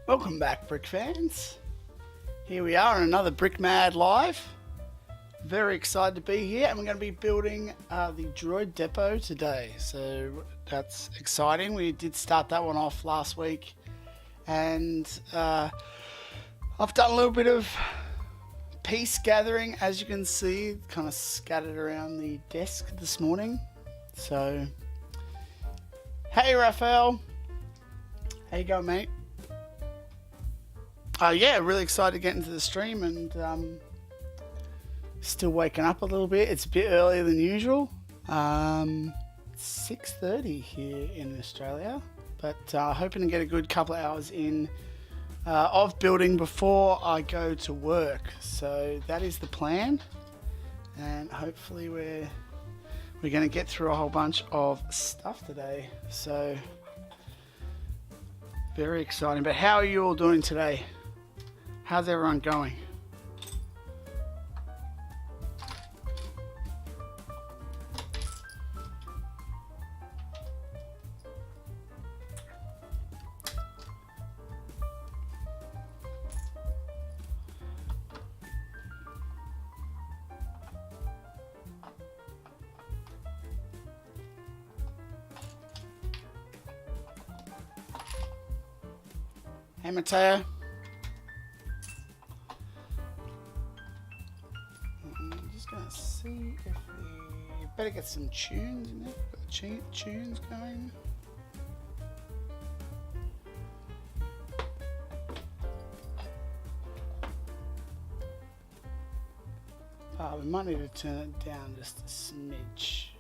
Welcome back, Brick fans. Here we are on another Brickmad Live. Very excited to be here, and we're going to be building the Droid depot today. So that's exciting. We did start that one off last week, and I've done a little bit of piece gathering, as you can see, kind of scattered around the desk this morning. So, hey Raphael, how you going, mate? Yeah, really excited to get into the stream, and still waking up a little bit. It's a bit earlier than usual. 6:30 here in Australia, but hoping to get a good couple of hours in of building before I go to work. So that is the plan, and hopefully we're going to get through a whole bunch of stuff today. So very exciting. But how are you all doing today? How's everyone going? Hey, Mateo. I'm just gonna see if we better get some tunes in there. Got the tunes going. We might need to turn it down just a smidge.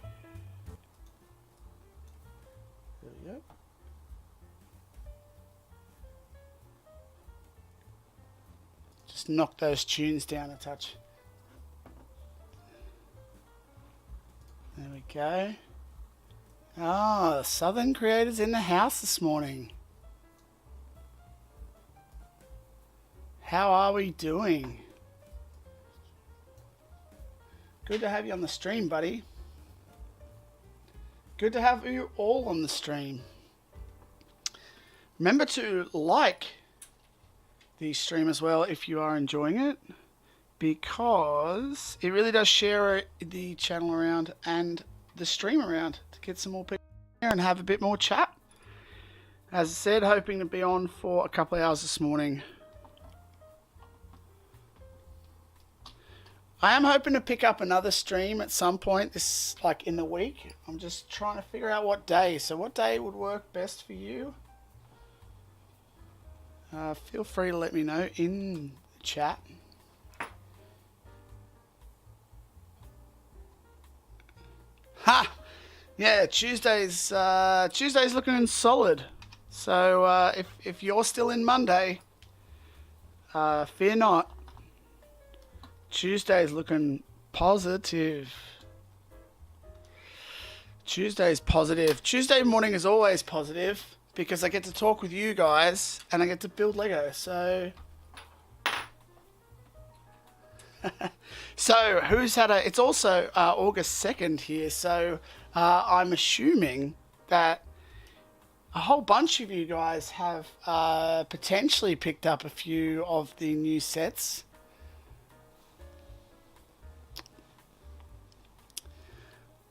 There we go. Just knock those tunes down a touch. There we go. Oh, Southern Creators in the house this morning. How are we doing? Good to have you on the stream, buddy. Good to have you all on the stream. Remember to like the stream as well if you are enjoying it, because it really does share the channel around and the stream around to get some more people here and have a bit more chat. As I said, hoping to be on for a couple of hours this morning. I am hoping to pick up another stream at some point this, like in the week. I'm just trying to figure out what day. So what day would work best for you? Feel free to let me know in the chat. Ha! Yeah, Tuesday's looking solid. So if you're still in Monday, fear not. Tuesday's looking positive. Tuesday's positive. Tuesday morning is always positive, because I get to talk with you guys and I get to build Lego. So, so who's had a? It's also August 2nd here. So I'm assuming that a whole bunch of you guys have potentially picked up a few of the new sets.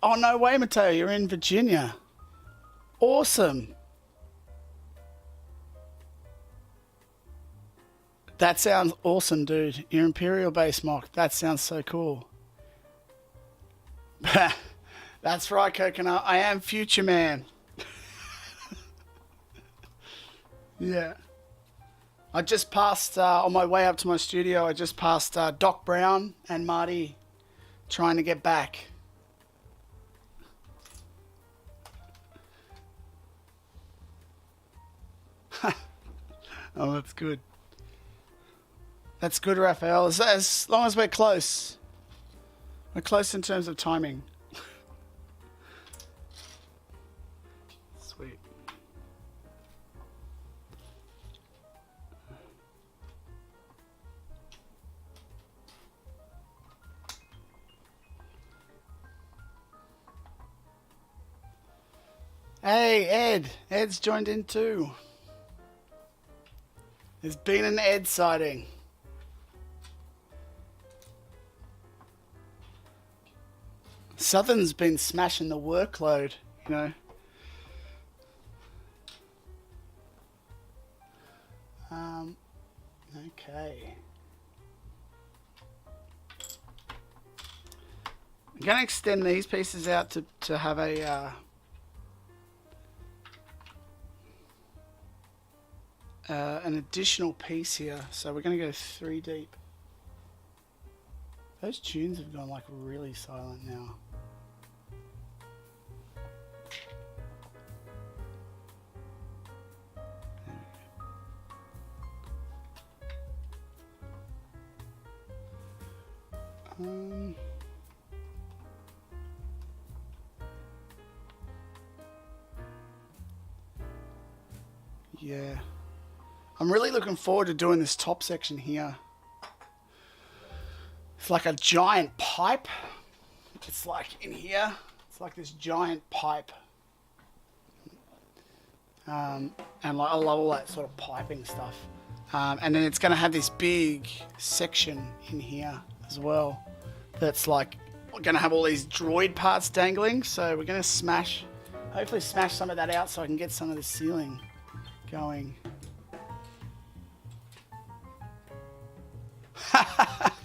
Oh no way, Mateo! You're in Virginia. Awesome. That sounds awesome, dude. Your Imperial base mock. That sounds so cool. That's right, Coconut. I am Future Man. Yeah. I just passed, on my way up to my studio, I just passed Doc Brown and Marty trying to get back. Oh, that's good. That's good, Raphael. As long as we're close. We're close in terms of timing. Sweet. Hey, Ed. Ed's joined in too. There's been an Ed sighting. Southern's been smashing the workload, you know. Okay. I'm going to extend these pieces out to have a an additional piece here. So we're going to go 3 deep. Those tunes have gone like really silent now. Yeah. I'm really looking forward to doing this top section here. It's like a giant pipe. It's like in here. It's like this giant pipe. And like I love all that sort of piping stuff. And then it's going to have this big section in here as well. That's like going to have all these droid parts dangling. So we're going to smash, hopefully smash some of that out so I can get some of the ceiling going.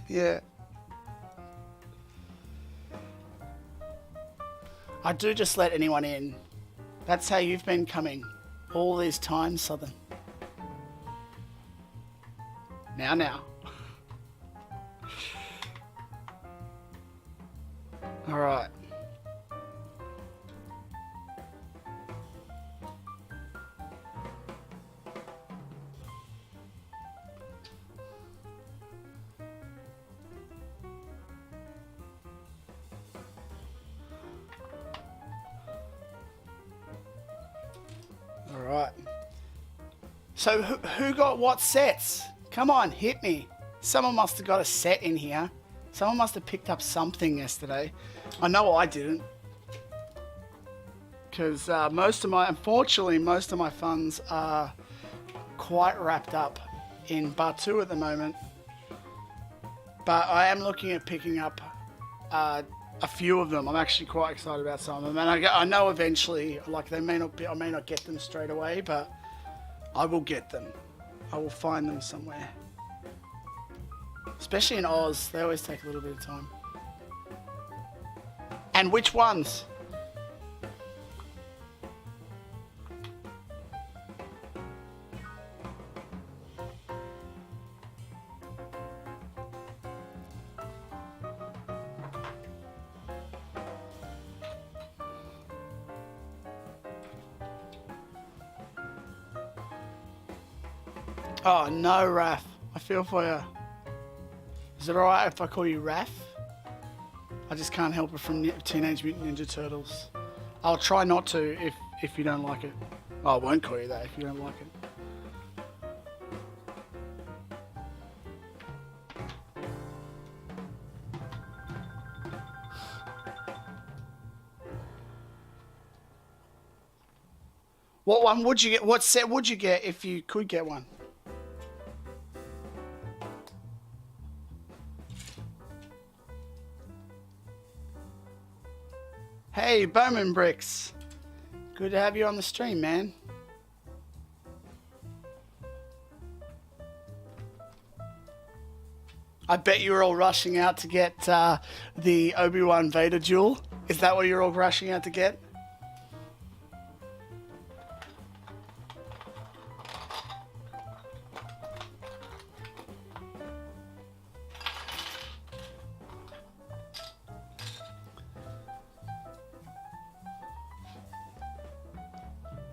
Yeah. I do just let anyone in. That's how you've been coming all these times, Southern. Now. All right. Alright. So who got what sets? Come on, hit me. Someone must have got a set in here. Someone must have picked up something yesterday. I know I didn't. Because unfortunately, most of my funds are quite wrapped up in Batuu at the moment. But I am looking at picking up a few of them. I'm actually quite excited about some of them, and I know eventually, like I may not get them straight away, but I will get them. I will find them somewhere. Especially in Oz, they always take a little bit of time. And which ones? Oh no, Raph. I feel for you. Is it alright if I call you Raph? I just can't help it from Teenage Mutant Ninja Turtles. I'll try not to if you don't like it. Oh, I won't call you that if you don't like it. What one would you get? What set would you get if you could get one? Hey, Bowman Bricks. Good to have you on the stream, man. I bet you were all rushing out to get the Obi-Wan Vader duel. Is that what you're all rushing out to get?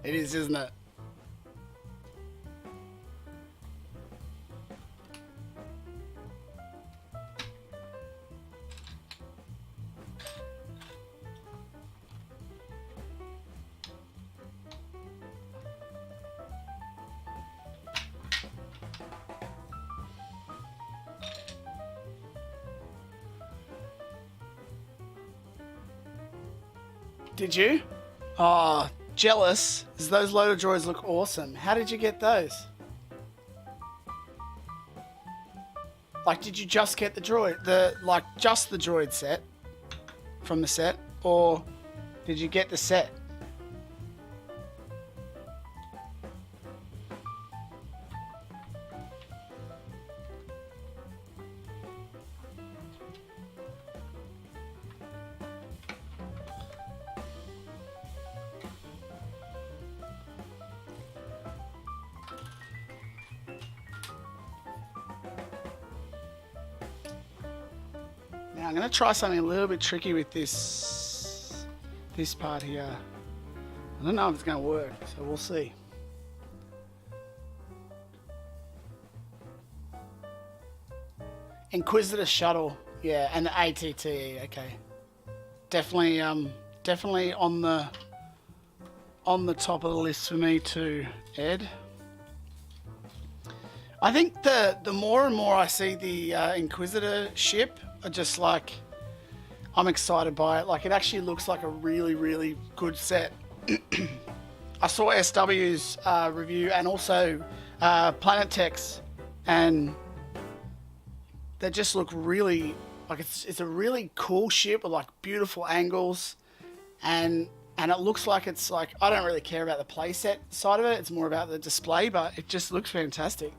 It is, isn't it? Did you? Oh, jealous. Those loader droids look awesome. How did you get those? Like, did you just get the droid, like just the droid set from the set, or did you get the set? Now I'm going to try something a little bit tricky with this part here. I don't know if it's going to work, so we'll see. Inquisitor shuttle, yeah, and the ATT, okay. Definitely, definitely on the top of the list for me too, Ed. I think the more and more I see the Inquisitor ship, I just like, I'm excited by it. Like, it actually looks like a really, really good set. I saw SW's review and also Planet Tech's, and they just look really, like it's a really cool ship with like beautiful angles, and it looks like it's like, I don't really care about the playset side of it, it's more about the display, but it just looks fantastic.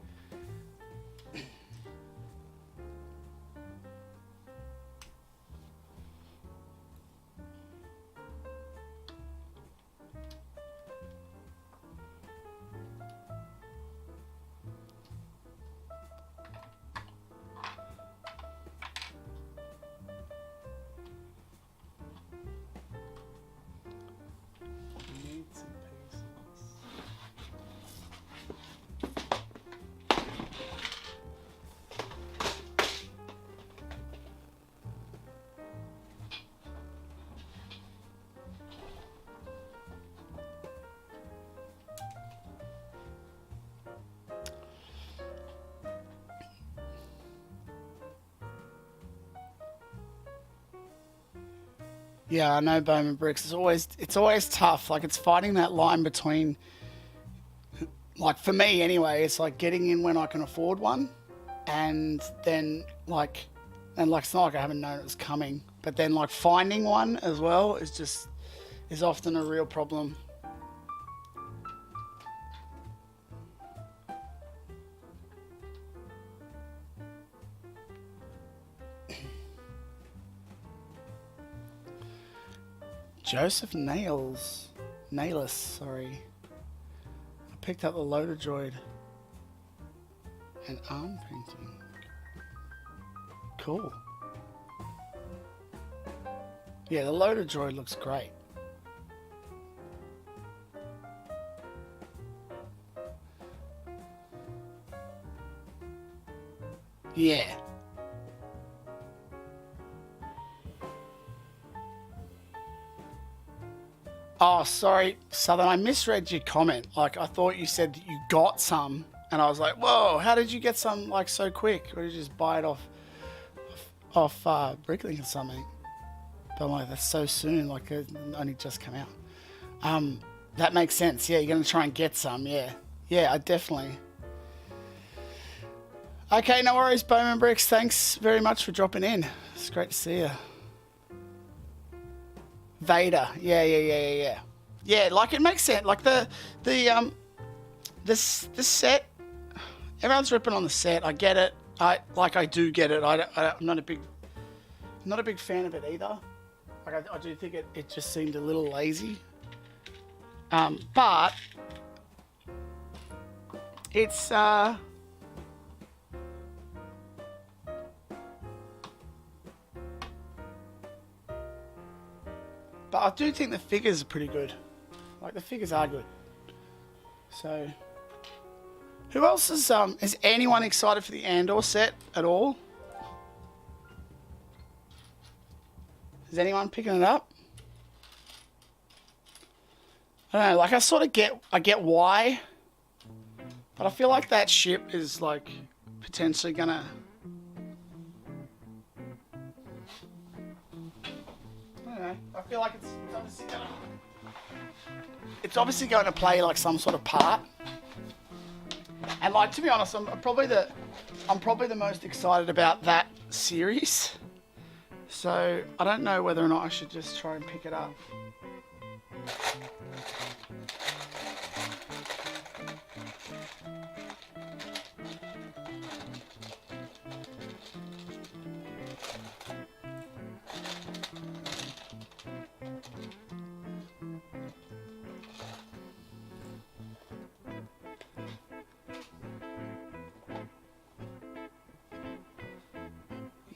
Yeah, I know Bowman Bricks. It's always tough. Like, it's fighting that line between, like, for me anyway, it's like getting in when I can afford one, and then like, it's not like I haven't known it was coming, but then like finding one as well is often a real problem. Joseph Nailus, sorry. I picked up the loader droid. And arm painting. Cool. Yeah, the loader droid looks great. Yeah. Oh, sorry, Southern, I misread your comment. Like, I thought you said that you got some, and I was like, whoa, how did you get some, like, so quick? Or did you just buy it off Bricklink or something? But I'm like, that's so soon, like, it only just come out. That makes sense. Yeah, you're going to try and get some, yeah. Yeah, I definitely. Okay, no worries, Bowman Bricks. Thanks very much for dropping in. It's great to see you. Vader, yeah. Yeah, like, it makes sense. Like, this set, everyone's ripping on the set. I get it. I do get it. I'm not a big fan of it either. Like, I do think it just seemed a little lazy. But it's but I do think the figures are pretty good. Like, the figures are good. So, who else is anyone excited for the Andor set at all? Is anyone picking it up? I don't know, like, I get why, but I feel like that ship is, like, potentially gonna, I don't know, I feel like it's obviously going to play, like, some sort of part. And, like, to be honest, I'm probably I'm probably the most excited about that series. So I don't know whether or not I should just try and pick it up.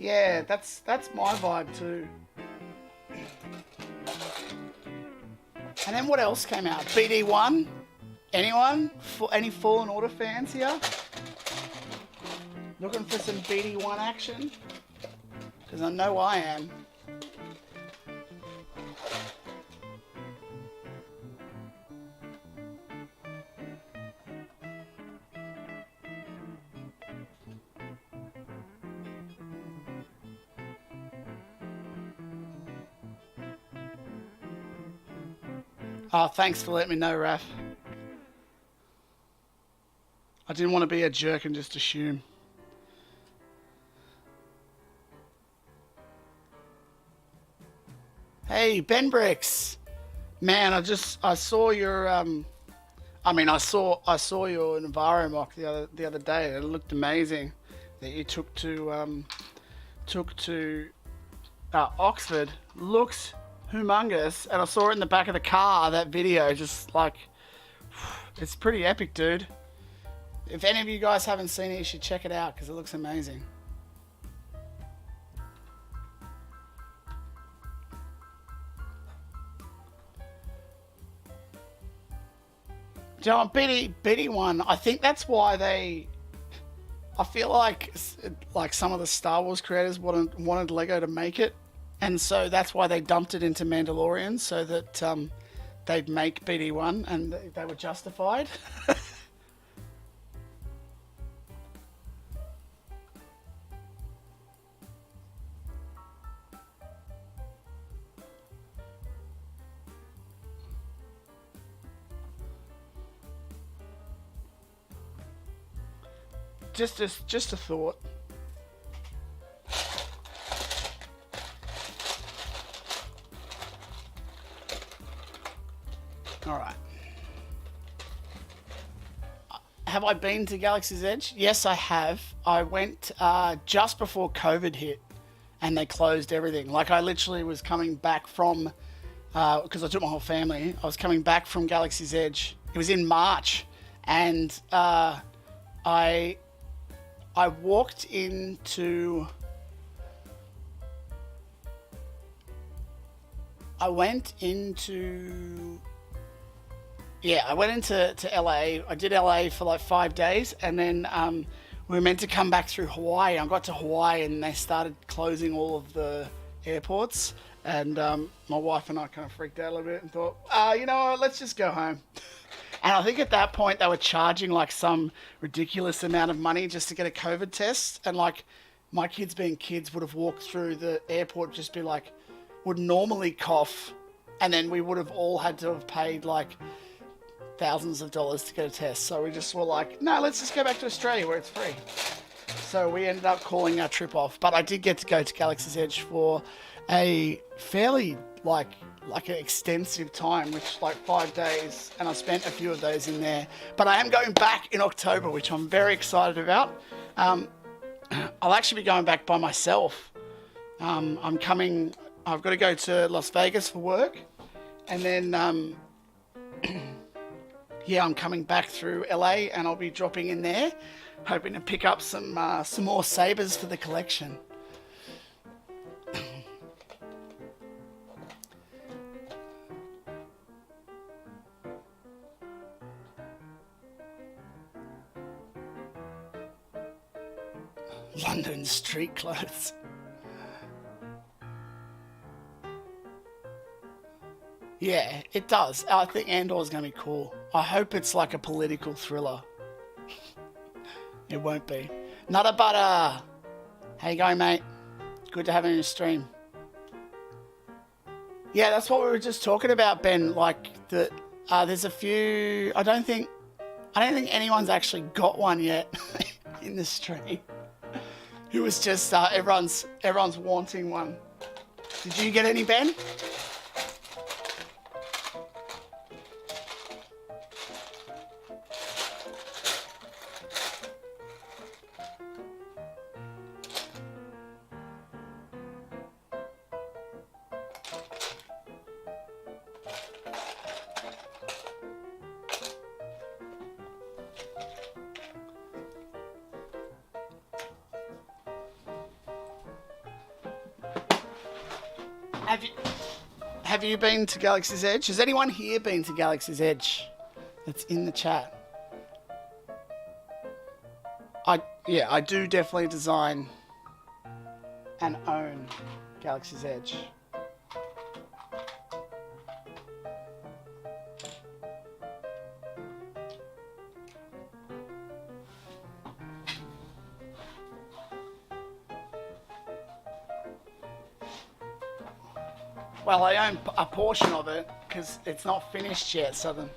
Yeah, that's my vibe too. And then what else came out? BD1? Anyone? Any Fallen Order fans here? Looking for some BD1 action? Because I know I am. Oh, thanks for letting me know, Raph. I didn't want to be a jerk and just assume. Hey, Ben Bricks. Man, I saw your I saw your Navarro mock the other day. It looked amazing that you took to Oxford. Looks humongous, and I saw it in the back of the car, that video, just like, it's pretty epic, dude. If any of you guys haven't seen it, you should check it out because it looks amazing. Do you know, BD1, I think that's why I feel like some of the Star Wars creators wanted Lego to make it. And so that's why they dumped it into Mandalorian, so that they'd make BD1, and they were justified. Just a thought. All right. Have I been to Galaxy's Edge? Yes, I have. I went just before COVID hit, and they closed everything. Like, I literally was coming back from, because I took my whole family. I was coming back from Galaxy's Edge. It was in March, and I walked into. I went into LA. I did LA for like 5 days, and then we were meant to come back through Hawaii. I got to Hawaii, and they started closing all of the airports, and my wife and I kind of freaked out a little bit and thought, you know what, let's just go home. And I think at that point they were charging like some ridiculous amount of money just to get a COVID test, and like my kids being kids would have walked through the airport, just be like, would normally cough, and then we would have all had to have paid like thousands of dollars to get a test. So we just were like, no, let's just go back to Australia where it's free. So we ended up calling our trip off. But I did get to go to Galaxy's Edge for a fairly like an extensive time, which like 5 days, and I spent a few of those in there. But I am going back in October, which I'm very excited about. I'll actually be going back by myself. I've got to go to Las Vegas for work, and then yeah, I'm coming back through LA, and I'll be dropping in there, hoping to pick up some more sabers for the collection. London street clothes. Yeah, it does. I think Andor's going to be cool. I hope it's like a political thriller. It won't be. Nutter Butter! How you going, mate? Good to have you in your stream. Yeah, that's what we were just talking about, Ben. Like, there's a few... I don't think anyone's actually got one yet in the stream. It was just everyone's wanting one. Did you get any, Ben? Have you been to Galaxy's Edge? Has anyone here been to Galaxy's Edge? That's in the chat. I do definitely design and own Galaxy's Edge. Well, I own a portion of it because it's not finished yet, so then.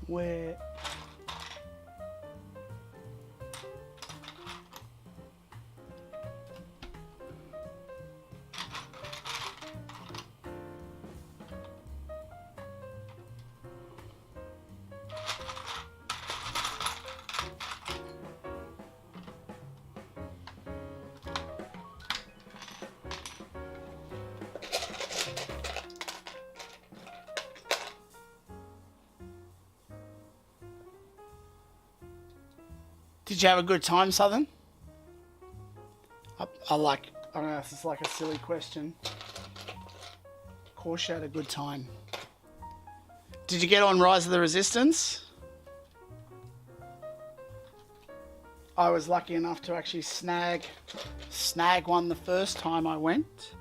Where? Did you have a good time, Southern? I don't know if it's like a silly question. Of course you had a good time. Did you get on Rise of the Resistance? I was lucky enough to actually snag one the first time I went.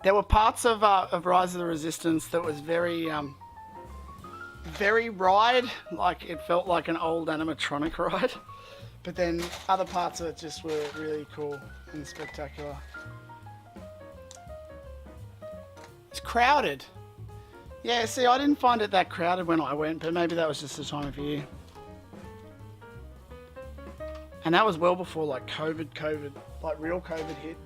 There were parts of Rise of the Resistance that was very ride, like it felt like an old animatronic ride. But then other parts of it just were really cool and spectacular. It's crowded. Yeah, see, I didn't find it that crowded when I went, but maybe that was just the time of year. And that was well before like COVID, like real COVID hit.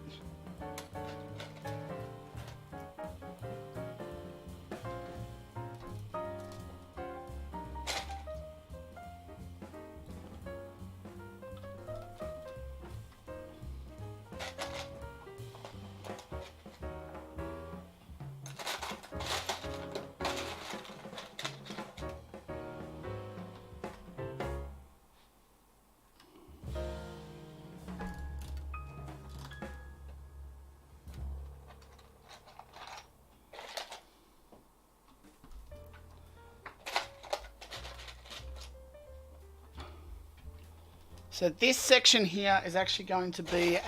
So this section here is actually going to be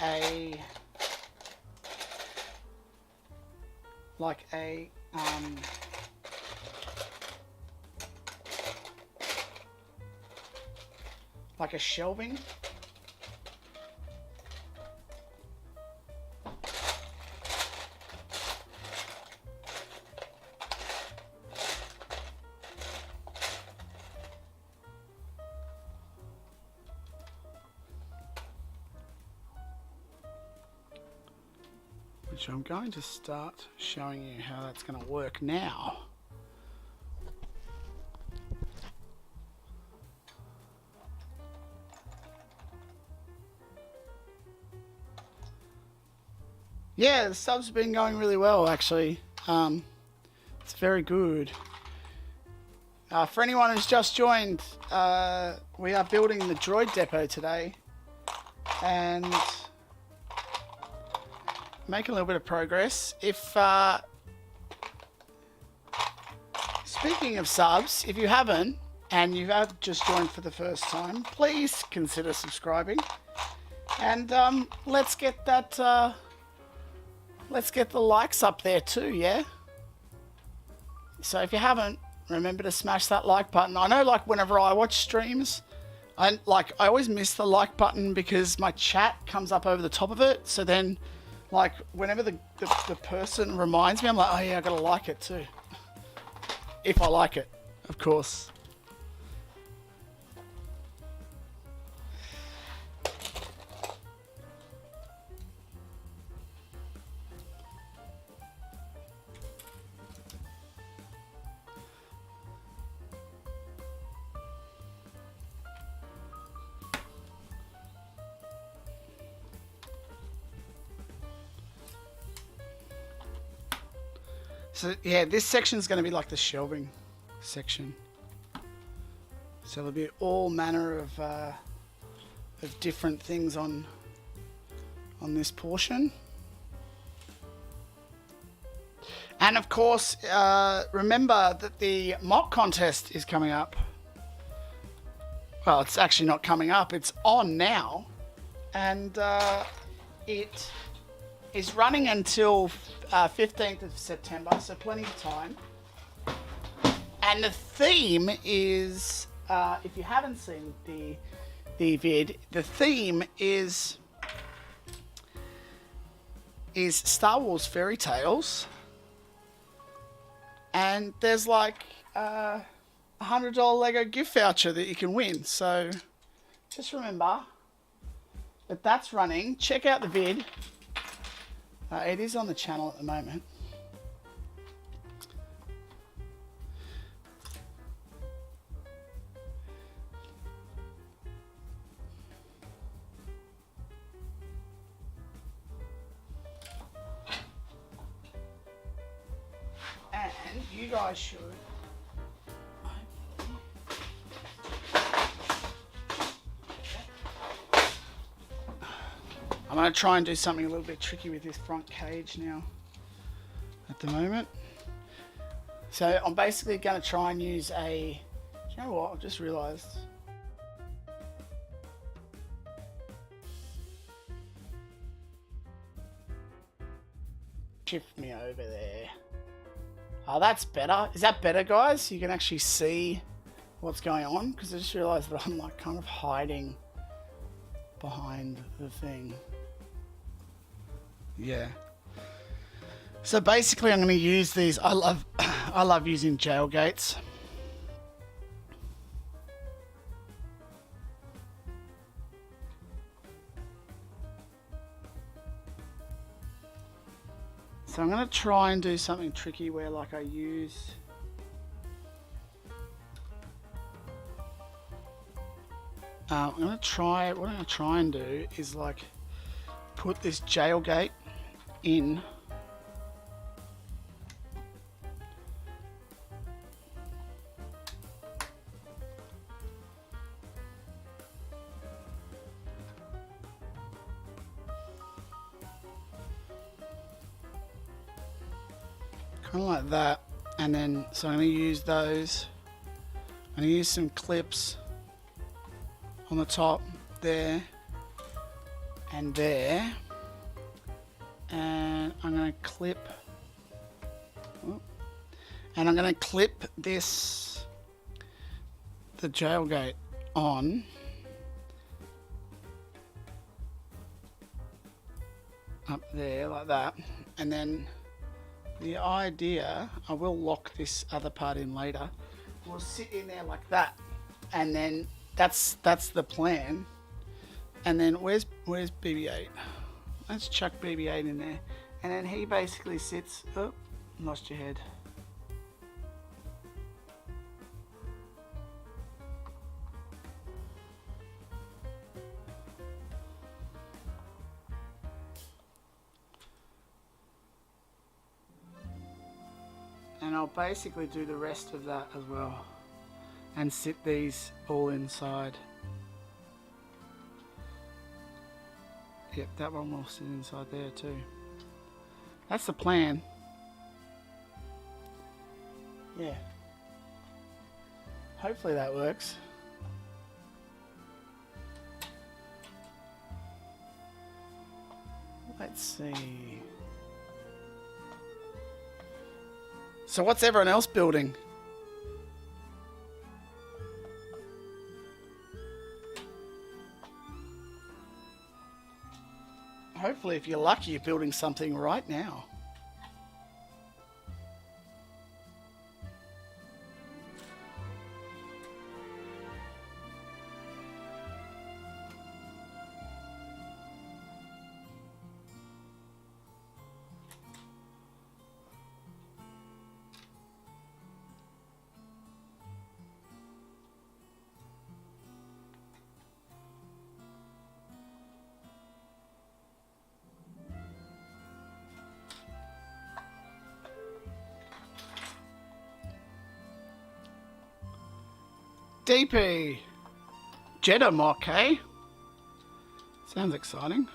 like a shelving. Which I'm going to start showing you how that's going to work now. Yeah, the sub's been going really well actually. It's very good. For anyone who's just joined, we are building the Droid depot today and making a little bit of progress. Speaking of subs, if you haven't and you have just joined for the first time, please consider subscribing. And let's get that. Let's get the likes up there too, yeah. So if you haven't, remember to smash that like button. I know, like, whenever I watch streams, I always miss the like button because my chat comes up over the top of it. So then, like, whenever the person reminds me, I'm like, oh yeah, I gotta like it too. If I like it, of course. So yeah, this section is going to be like the shelving section. So there'll be all manner of different things on this portion. And of course, remember that the mock contest is coming up. Well, it's actually not coming up, it's on now. And it is running until 15th of September, so plenty of time. And the theme is, if you haven't seen the vid, the theme is Star Wars fairy tales. And there's like a $100 Lego gift voucher that you can win. So just remember that that's running. Check out the vid. It is on the channel at the moment. And you guys should. I'm going to try and do something a little bit tricky with this front cage now at the moment. So I'm basically going to try and use a, you know what, I've just realised. Shift me over there. Oh, that's better. Is that better, guys? You can actually see what's going on, because I just realised that I'm like kind of hiding behind the thing. Yeah. So basically I'm going to use these. I love using jail gates. So I'm going to try and do something tricky where, like, I use what I'm going to try and do is, like, put this jail gate in kind of like that, and then so I'm going to use those. I'm going to use some clips on the top there and there, and I'm going to clip, and I'm going to clip this, the jailgate on up there like that, and then the idea, I will lock this other part in later, will sit in there like that, and then that's the plan. And then where's BB-8? Let's chuck BB-8 in there, and then he basically sits. Oh, lost your head. And I'll basically do the rest of that as well. and sit these all inside. Yep, that one will sit inside there too. That's the plan. Yeah. Hopefully that works. Let's see. So what's everyone else building? Hopefully, if you're lucky, you're building something right now. DP Jeddah mock, eh? Sounds exciting.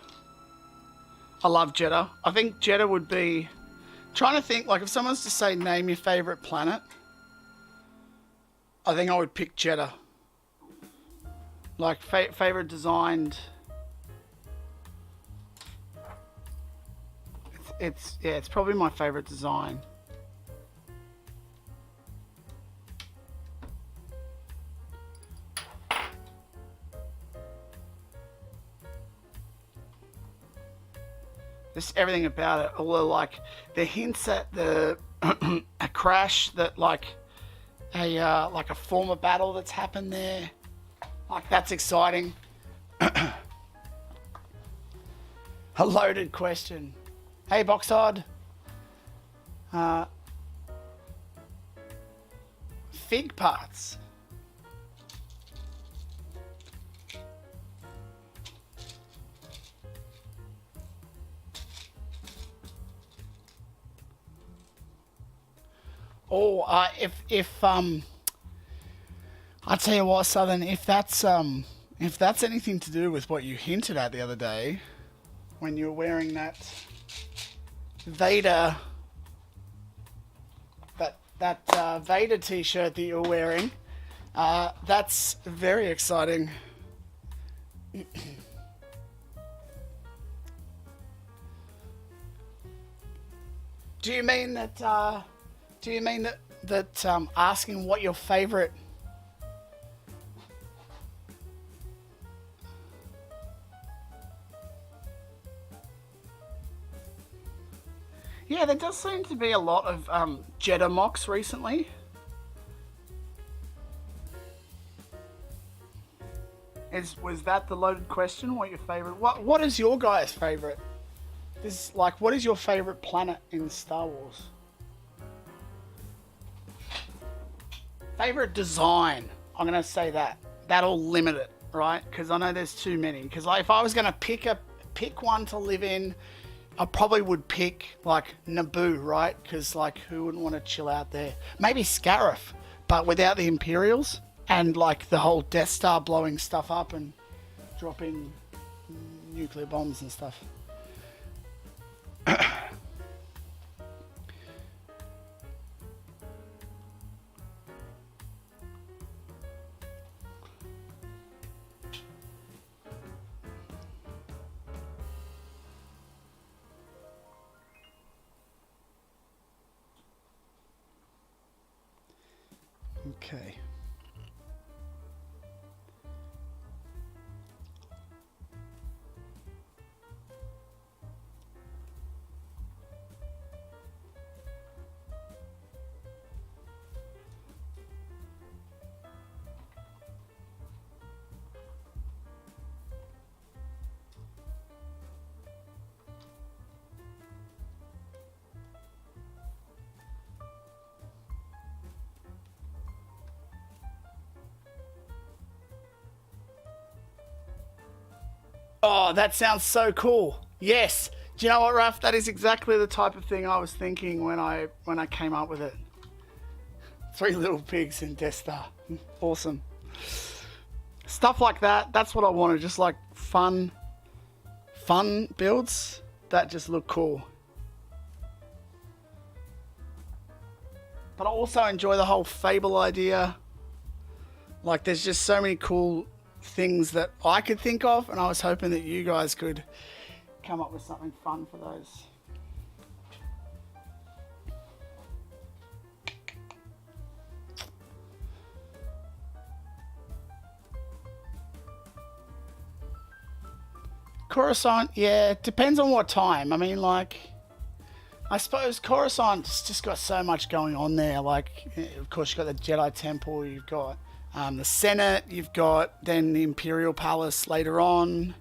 I love Jeddah. I think Jeddah would be... Trying to think, like if someone's to say name your favourite planet, I think I would pick Jeddah. Like favourite designed... It's probably my favourite design. Just everything about it, although like the hints at the a crash that like a former battle that's happened there, like that's exciting. A loaded question. Hey Boxod. Fig parts. Oh, if I'll tell you what, Southern, if that's anything to do with what you hinted at the other day, when you were wearing that Vader, that Vader T-shirt that you were wearing, that's very exciting. Do you mean that? Do you mean that asking what your favourite... Yeah, there does seem to be a lot of Jeddah mocks recently. Was that the loaded question? What your favourite... What is your guys' favourite? This like, what is your favourite planet in Star Wars? Favorite design, I'm gonna say that. That'll limit it, right? Because I know there's too many. Because like, if I was gonna pick one to live in, I probably would pick like Naboo, right? Because like, who wouldn't want to chill out there? Maybe Scarif, but without the Imperials and like the whole Death Star blowing stuff up and dropping nuclear bombs and stuff. Okay. Oh, that sounds so cool. Yes. Do you know what, Raf? That is exactly the type of thing I was thinking when I came up with it. 3 little pigs in Death Star. Awesome. Stuff like that. That's what I wanted. Just like fun builds that just look cool. But I also enjoy the whole Fable idea. Like, there's just so many cool things that I could think of, and I was hoping that you guys could come up with something fun for those. Coruscant, yeah, it depends on what time. I mean, like, I suppose Coruscant's just got so much going on there. Like, of course, you've got the Jedi Temple, you've got the Senate, you've got then the Imperial Palace later on,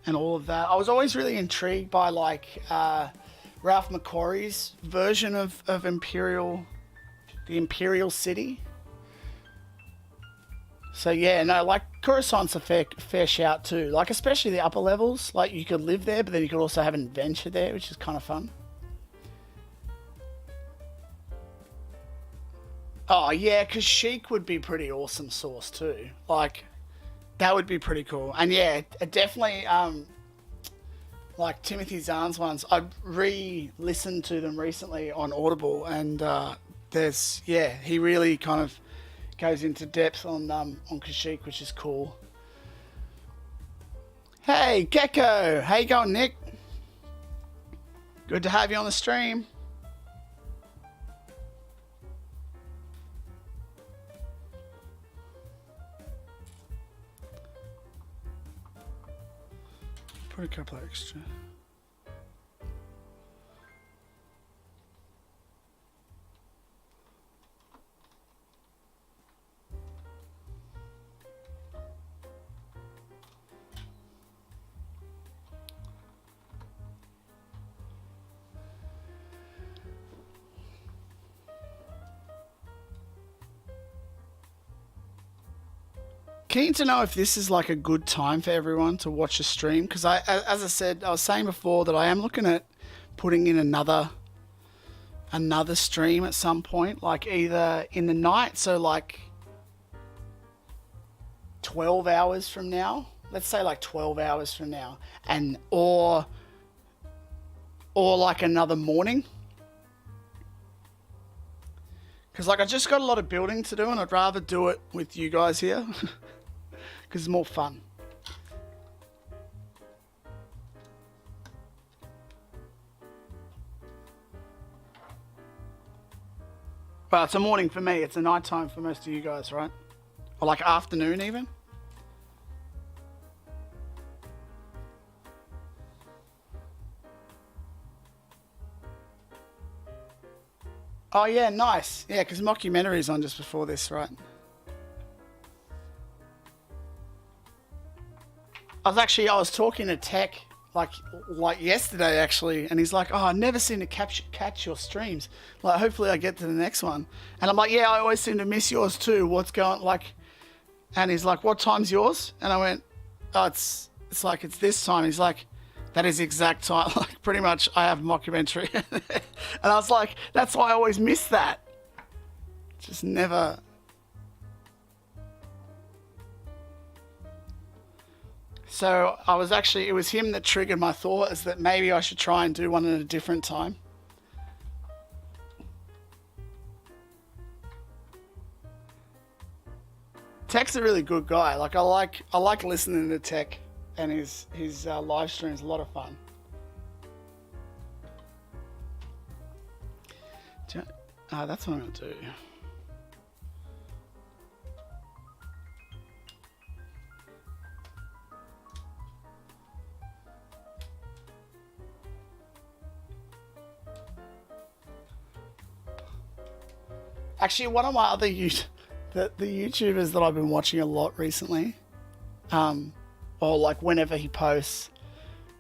and all of that. I was always really intrigued by, like, Ralph McQuarrie's version of the Imperial City. So yeah, no, like Coruscant's a fair shout too. Like, especially the upper levels. Like, you could live there, but then you could also have an adventure there, which is kind of fun. Oh yeah, because Sheik would be pretty awesome source too. Like, that would be pretty cool. And yeah, definitely like Timothy Zahn's ones. I re-listened to them recently on Audible, and he really kind of goes into depth on Kashyyyk, which is cool. Hey, Gecko! How you going, Nick? Good to have you on the stream. Put a couple extra. Keen to know if this is like a good time for everyone to watch a stream, because as I said, I was saying before that I am looking at putting in another stream at some point, like either in the night, so like 12 hours from now, let's say like 12 hours from now, and or like another morning, because like I just got a lot of building to do, and I'd rather do it with you guys here. Because it's more fun. Well, it's a morning for me. It's a night time for most of you guys, right? Or like afternoon even. Oh yeah, nice. Yeah, because Mockumentary's on just before this, right? I was talking to Tech like yesterday actually, and he's like, "Oh, I never seem to catch your streams. Like, hopefully I get to the next one." And I'm like, "Yeah, I always seem to miss yours too. What's going like?" And he's like, "What time's yours?" And I went, "Oh, it's like it's this time." He's like, "That is the exact time." Like, pretty much, I have Mockumentary, and I was like, "That's why I always miss that. Just never." So it was him that triggered my thought, is that maybe I should try and do one at a different time. Tech's a really good guy. Like, I like listening to Tech, and his live stream's a lot of fun. That's what I'm gonna do. Actually, one of my other the YouTubers that I've been watching a lot recently, or like whenever he posts,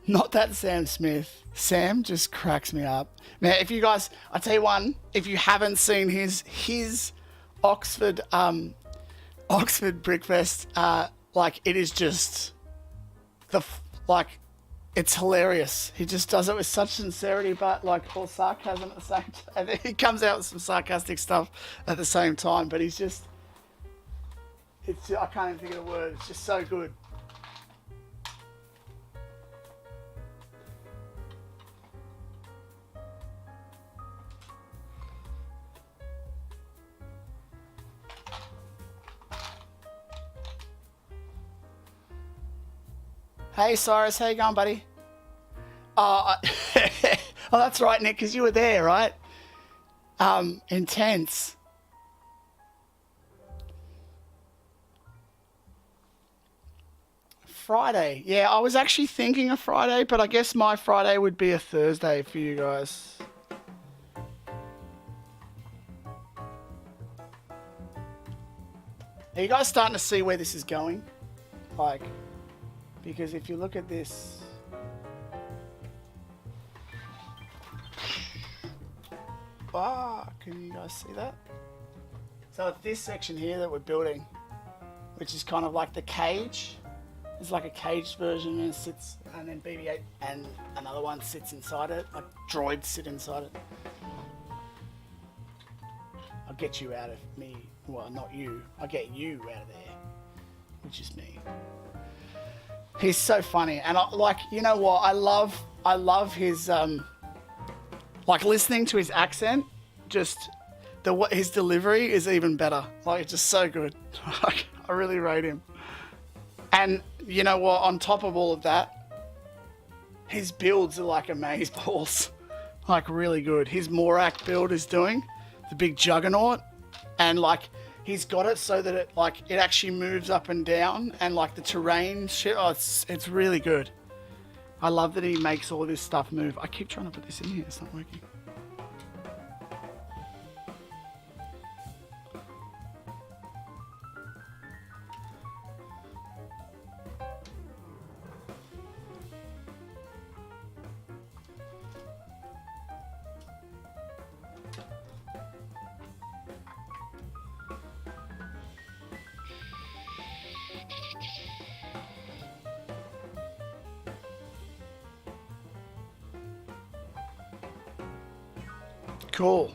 not that Sam Smith. Sam just cracks me up. Now, if you guys, I tell you one, if you haven't seen his Oxford Brickfest, like, it is just It's hilarious. He just does it with such sincerity, but like all sarcasm at the same time. And then he comes out with some sarcastic stuff at the same time. But he's just, I can't even think of the word. It's just so good. Hey Cyrus, how you going, buddy? Oh, oh, that's right, Nick, because you were there, right? Intense. Friday. Yeah, I was actually thinking of Friday, but I guess my Friday would be a Thursday for you guys. Are you guys starting to see where this is going? Like, because if you look at this, can you guys see that? So it's this section here that we're building, which is kind of like the cage. It's like a caged version, and it sits, and then BB-8 and another one sits inside it, like droids sit inside it. I'll get you out of me. Well, not you. I'll get you out of there, which is me. He's so funny, and like, you know what? I love his like listening to his accent. Just his delivery is even better. Like, it's just so good. I really rate him. And you know what? On top of all of that, his builds are like amazeballs. Like, really good. His Morak build is doing the big juggernaut, and like he's got it so that it actually moves up and down, and like the terrain shit. Oh, it's really good. I love that he makes all of this stuff move. I keep trying to put this in here. It's not working. Cool.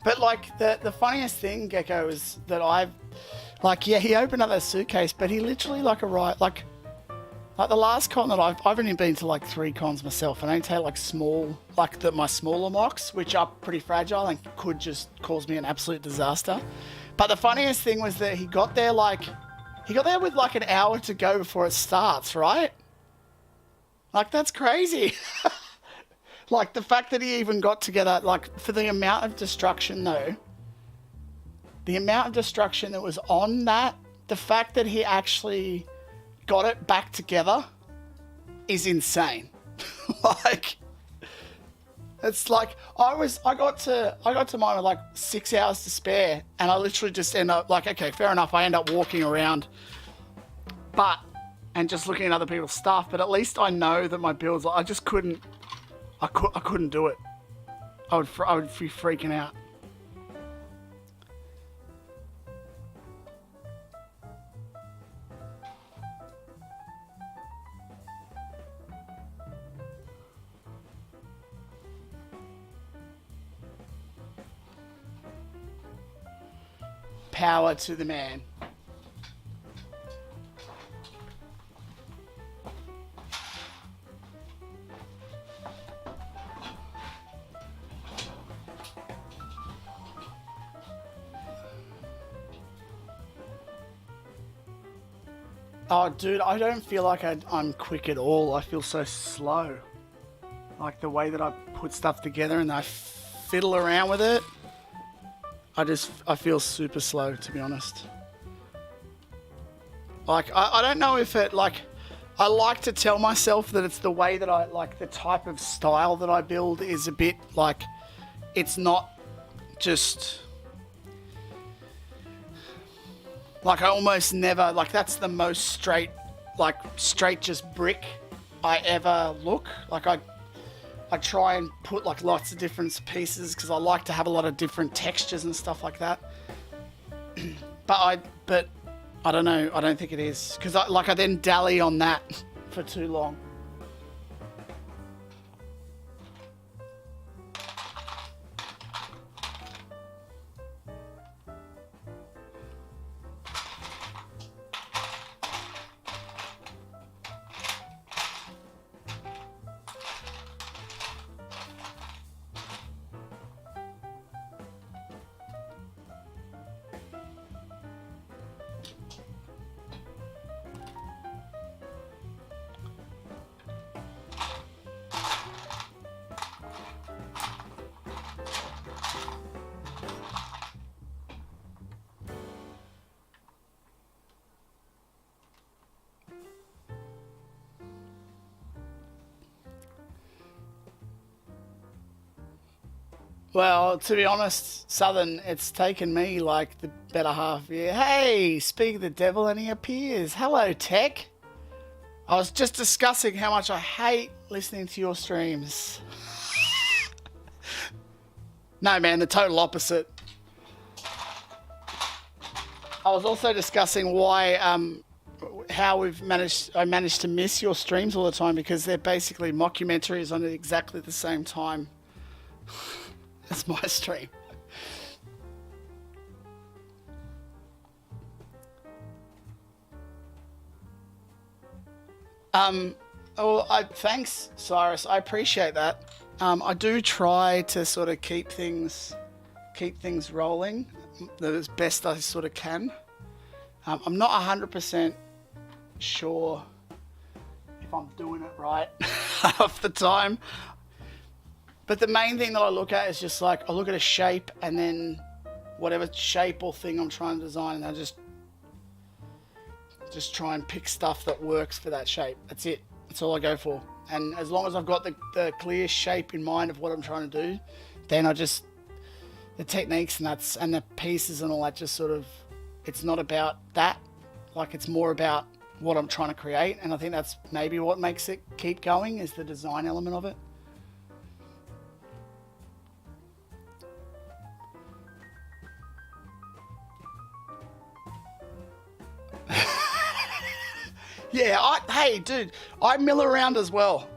But like the funniest thing, Gecko, is that yeah, he opened up that suitcase, but he literally like the last con that I've only been to like 3 cons myself, and I only take like my smaller mocks, which are pretty fragile and could just cause me an absolute disaster. But the funniest thing was that he got there with like an hour to go before it starts, right? Like, that's crazy. Like, the fact that he even got together, like, for the amount of destruction though, the amount of destruction that was on that, the fact that he actually got it back together is insane. Like, it's like I got to mine with like 6 hours to spare, and I literally just end up like, okay, fair enough, I end up walking around and just looking at other people's stuff, but at least I know that my builds, I just couldn't do it. I would be freaking out. Power to the man. Oh, dude, I don't feel like I'm quick at all. I feel so slow. Like, the way that I put stuff together and I fiddle around with it, I feel super slow, to be honest. Like, I don't know if it, like, I like to tell myself that it's the way that I, like, the type of style that I build is a bit, like, it's not just, like, I almost never, like, that's the most straight just brick I ever look. Like I try and put like lots of different pieces because I like to have a lot of different textures and stuff like that. but I don't know. I don't think it is because I then dally on that for too long. Well, to be honest, Southern, it's taken me like the better half year. Hey, speak of the devil and he appears. Hello, Tech. I was just discussing how much I hate listening to your streams. No, man, the total opposite. I was also discussing why, how I managed to miss your streams all the time because they're basically mockumentaries on at exactly the same time. That's my stream. Thanks, Cyrus. I appreciate that. I do try to sort of keep things rolling as best I sort of can. I'm not 100% sure if I'm doing it right half the time. But the main thing that I look at is just like, I look at a shape and then whatever shape or thing I'm trying to design, and I just try and pick stuff that works for that shape. That's it. That's all I go for. And as long as I've got the clear shape in mind of what I'm trying to do, then the techniques and the pieces and all that just sort of, it's not about that. Like, it's more about what I'm trying to create. And I think that's maybe what makes it keep going, is the design element of it. Yeah, hey, dude, I mill around as well.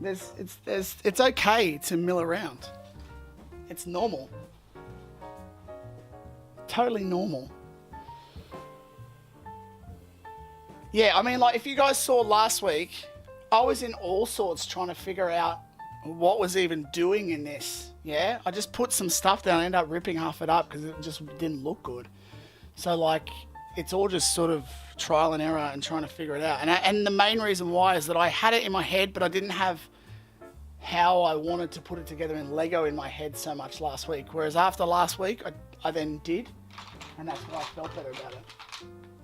It's okay to mill around. It's normal. Totally normal. Yeah, I mean, like, if you guys saw last week, I was in all sorts trying to figure out what was even doing in this. Yeah, I just put some stuff down and ended up ripping half it up because it just didn't look good. So, like, it's all just sort of trial and error and trying to figure it out. And the main reason why is that I had it in my head, but I didn't have how I wanted to put it together in Lego in my head so much last week. Whereas after last week, I then did, and that's why I felt better about it.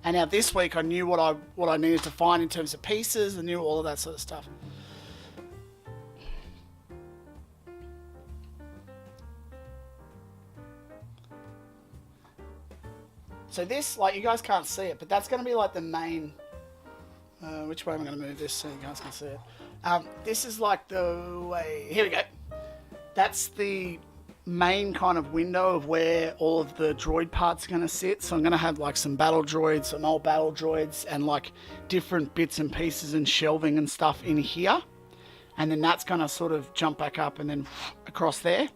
And now this week, I knew what I needed to find in terms of pieces. I knew all of that sort of stuff. So this, like, you guys can't see it, but that's going to be like the main... which way am I going to move this so you guys can see it? This is like the way... Here we go. That's the main kind of window of where all of the droid parts are going to sit. So I'm going to have like some battle droids, some old battle droids, and like different bits and pieces and shelving and stuff in here. And then that's going to sort of jump back up and then across there.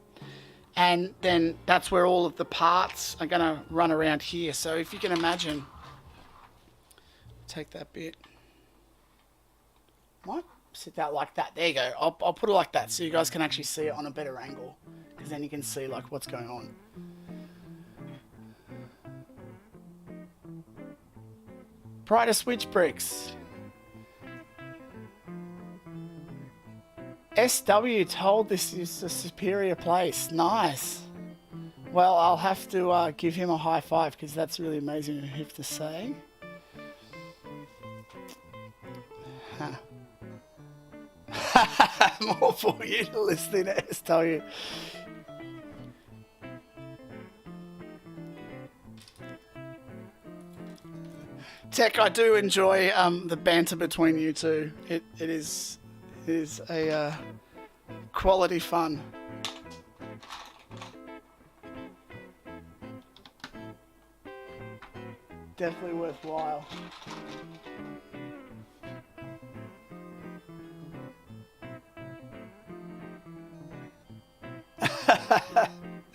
And then that's where all of the parts are going to run around here. So if you can imagine, take that bit, might sit that like that. There you go. I'll put it like that so you guys can actually see it on a better angle, because then you can see like what's going on. Brighter switch bricks. SW told this is a superior place. Nice. Well, I'll have to give him a high five, because that's really amazing of him to say. Huh. More for you to listen to SW. Tech, I do enjoy the banter between you two. It is a quality fun. Definitely worthwhile.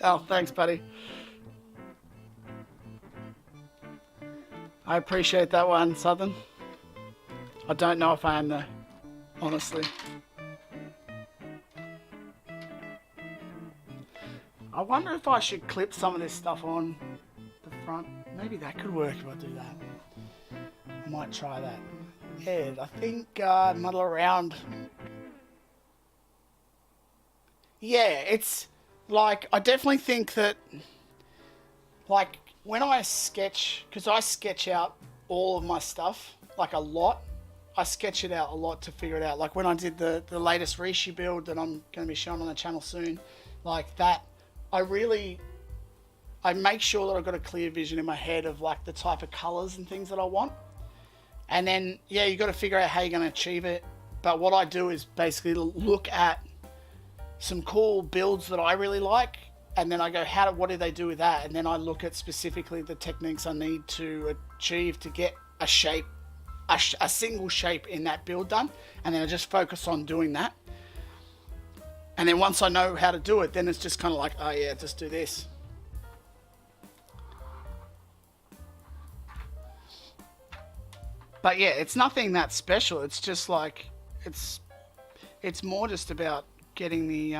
Oh, thanks, buddy. I appreciate that one, Southern. I don't know if I am though, honestly. I wonder if I should clip some of this stuff on the front. Maybe that could work if I do that. I might try that. Yeah, I think muddle around. Yeah, it's like, I definitely think that, like, when I sketch, because I sketch out all of my stuff, like a lot. I sketch it out a lot to figure it out. Like when I did the latest Rishi build that I'm going to be showing on the channel soon, like that, I make sure that I've got a clear vision in my head of like the type of colors and things that I want. And then, yeah, you got to figure out how you're going to achieve it. But what I do is basically look at some cool builds that I really like, and then I go, what do they do with that? And then I look at specifically the techniques I need to achieve to get a shape, a single shape in that build done. And then I just focus on doing that. And then once I know how to do it, then it's just kind of like, oh yeah, just do this. But yeah, it's nothing that special. It's just like, it's more just about getting the,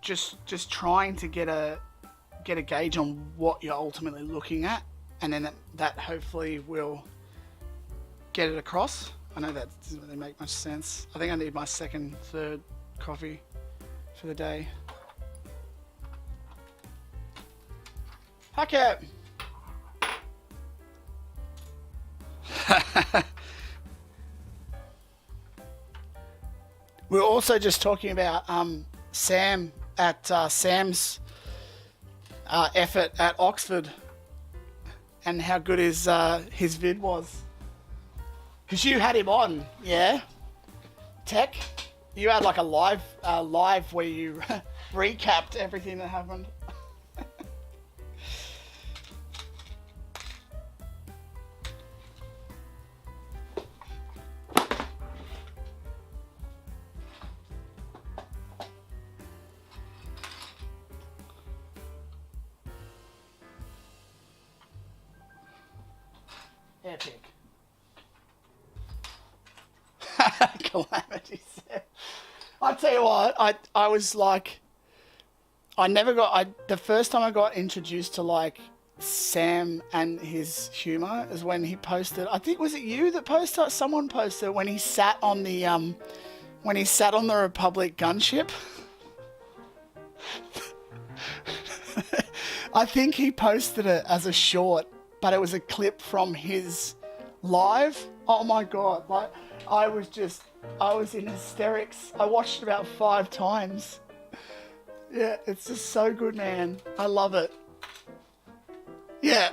just trying to get a gauge on what you're ultimately looking at, and then that hopefully will get it across. I know that doesn't really make much sense. I think I need my third coffee for the day. Hi, Cat. We were also just talking about Sam at Sam's effort at Oxford and how good his vid was. Because you had him on, yeah? Tech? You had like a live where you recapped everything that happened. Epic. Calamity Sam. I tell you what, I was like, the first time I got introduced to like Sam and his humor is when he posted, I think, was it you that posted? Someone posted when he sat on the Republic gunship. I think he posted it as a short, but it was a clip from his live. Oh my god, like I was in hysterics. I watched it about 5 times. Yeah, it's just so good, man. I love it. Yeah,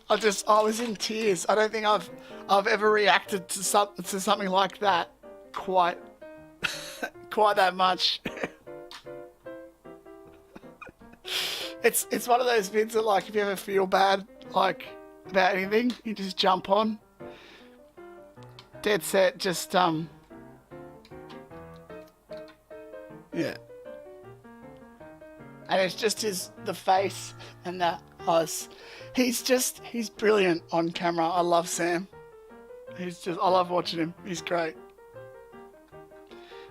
I was in tears. I don't think I've ever reacted to something like that quite that much. It's one of those vids that, like, if you ever feel bad, like, about anything, you just jump on. Dead set, just, yeah. And it's just the face and the eyes. He's brilliant on camera. I love Sam. I love watching him. He's great.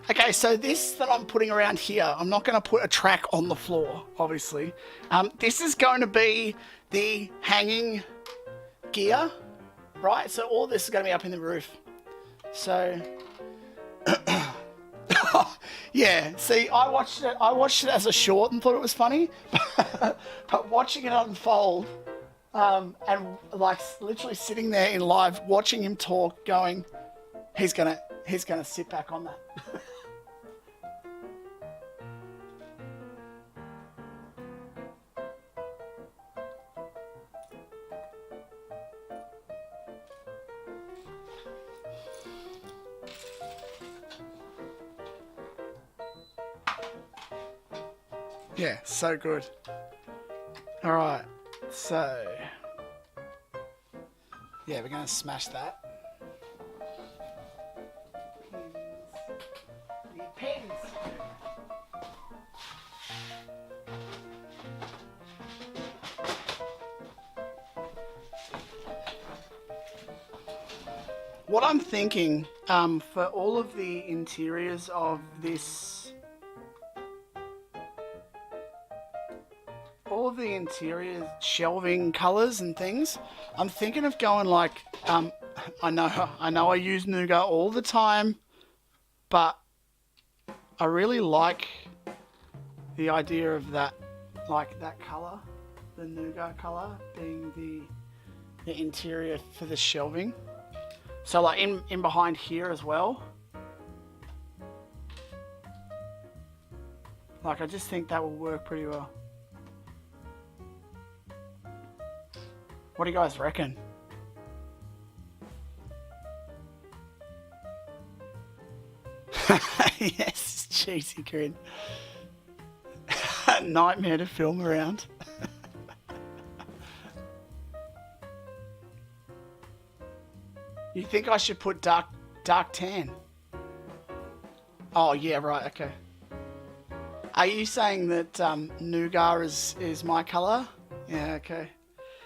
Okay, so this that I'm putting around here, I'm not going to put a track on the floor, obviously. This is going to be the hanging gear, right? So all this is going to be up in the roof. So, yeah, see, I watched it as a short and thought it was funny, but watching it unfold, and like literally sitting there in live, watching him talk, going, he's gonna sit back on that. Yeah, so good. Alright, so... yeah, we're going to smash that. Pins. What I'm thinking, for all of the interiors of this, all of the interior shelving colours and things, I'm thinking of going like, I know I use Nougat all the time, but I really like the idea of that, like that colour, the Nougat colour being the interior for the shelving. So like in behind here as well. Like I just think that will work pretty well. What do you guys reckon? Yes, cheesy grin. Nightmare to film around. You think I should put dark tan? Oh yeah, right, okay. Are you saying that Nougat is my colour? Yeah, okay.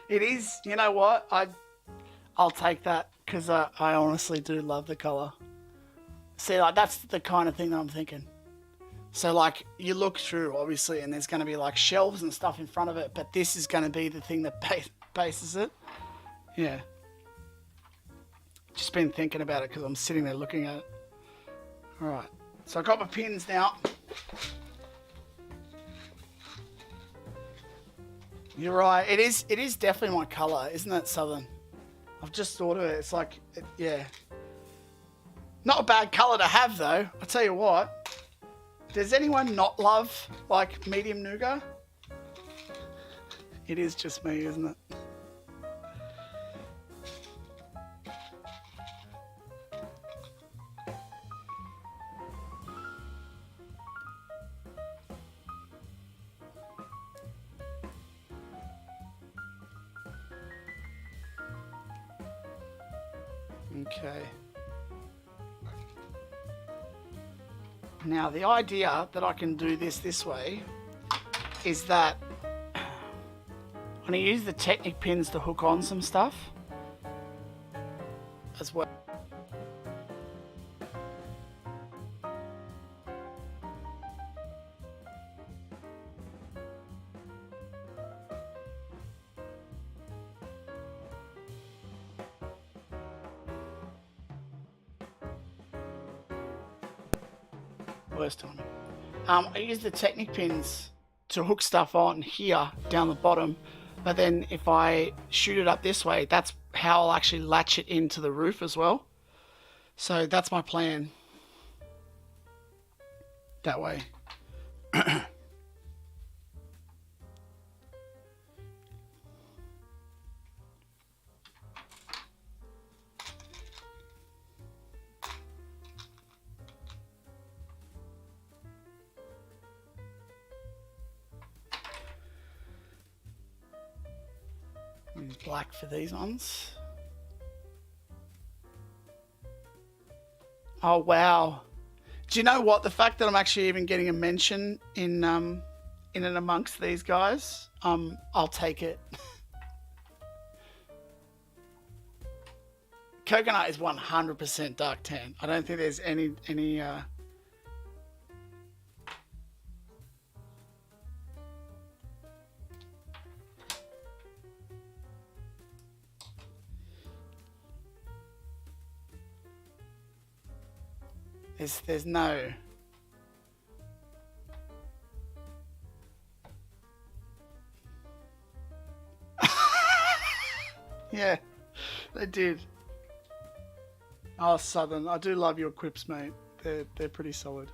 It is. You know what? I'll take that because I honestly do love the colour. See, like that's the kind of thing that I'm thinking. So like you look through obviously, and there's going to be like shelves and stuff in front of it, but this is going to be the thing that bases it. Yeah. Just been thinking about it because I'm sitting there looking at it. All right. So I got my pins now. You're right. It is definitely my colour, isn't it, Southern? I've just thought of it. It's like, yeah. Not a bad colour to have, though. I'll tell you what. Does anyone not love, like, medium Nougat? It is just me, isn't it? Okay. Now the idea that I can do this way is that I'm going to use the Technic pins to hook on some stuff as well. Worst timing. I use the Technic pins to hook stuff on here down the bottom, but then if I shoot it up this way, that's how I'll actually latch it into the roof as well. So that's my plan. That way. Black for these ones. Oh wow! Do you know what? The fact that I'm actually even getting a mention in and amongst these guys, I'll take it. Coconut is 100% dark tan. I don't think there's any. There's no. Yeah, they did. Oh, Southern, I do love your quips, mate. They're pretty solid.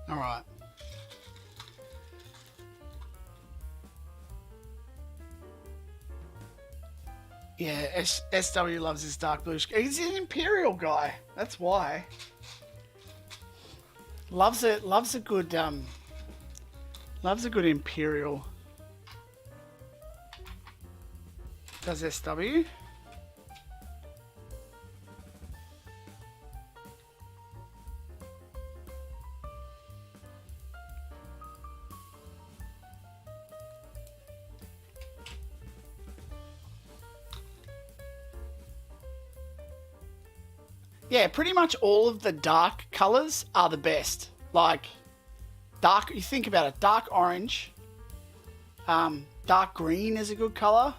All right. Yeah, SW loves his dark blue. He's an Imperial guy. That's why. Loves it. Loves a good Imperial. Does SW? Yeah, pretty much all of the dark colors are the best. Like, dark, you think about it, dark orange, dark green is a good color,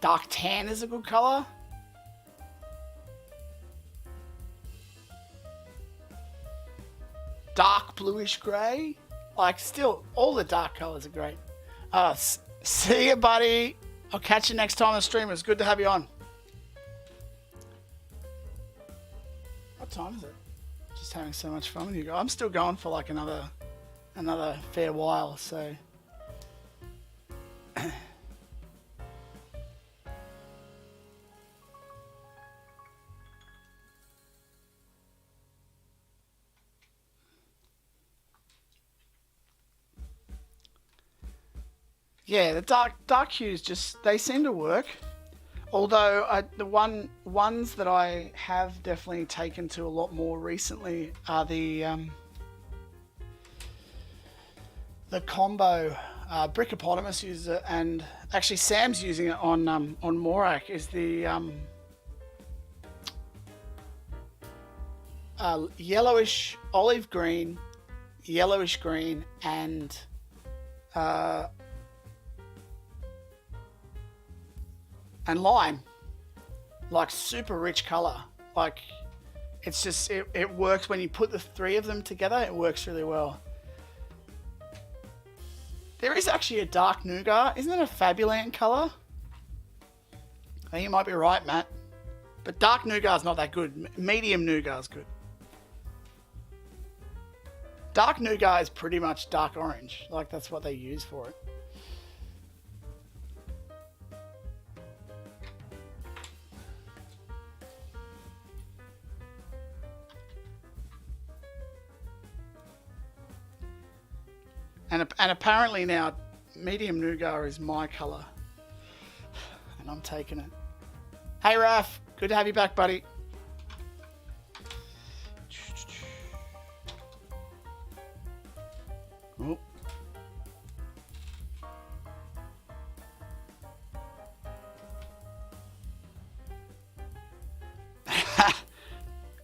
dark tan is a good color, dark bluish grey, like still, all the dark colors are great. See ya, buddy. I'll catch you next time on the stream. It's good to have you on. What time is it? Just having so much fun with you guys. I'm still going for like another fair while, so. Yeah, the dark hues just, they seem to work. Although the ones that I have definitely taken to a lot more recently are the combo. Brickopotamus uses it, and actually Sam's using it on Morak. Is the yellowish olive green, yellowish green, and lime, like super rich color. Like it's just it works when you put the three of them together. It works really well. There is actually a dark nougat. Isn't it a Fabulant color? I think you might be right, Matt. But dark nougat's not that good. Medium nougat's good. Dark nougat is pretty much dark orange. Like that's what they use for it. And apparently now, medium nougat is my colour. And I'm taking it. Hey, Raf. Good to have you back, buddy. Oh.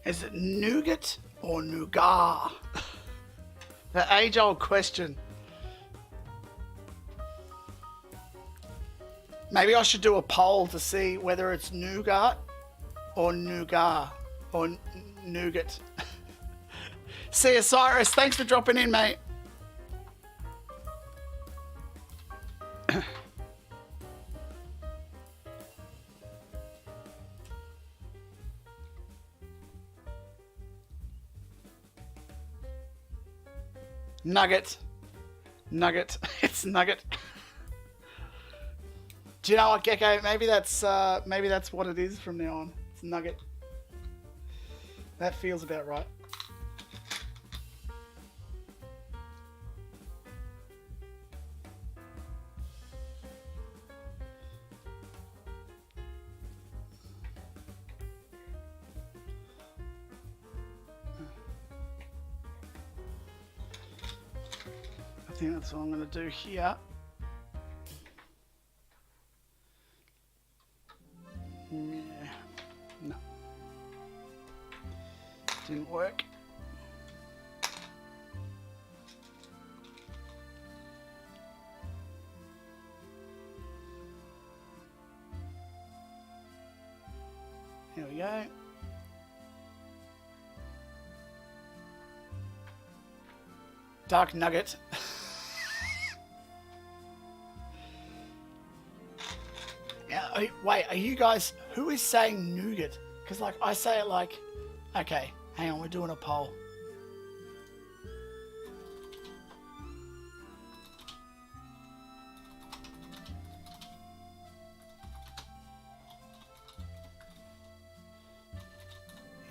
Is it nougat or nougat? The age-old question. Maybe I should do a poll to see whether it's nougat or nougat or nougat. See you, Cyrus. Thanks for dropping in, mate. Nugget. Nugget. It's nugget. Do you know what, Gecko? Maybe that's what it is from now on. It's nugget. That feels about right. I think that's what I'm going to do here. Yeah, no. Didn't work. Here we go. Dark nugget. Wait, are you guys, who is saying nougat? Because like I say it like, okay, hang on, we're doing a poll.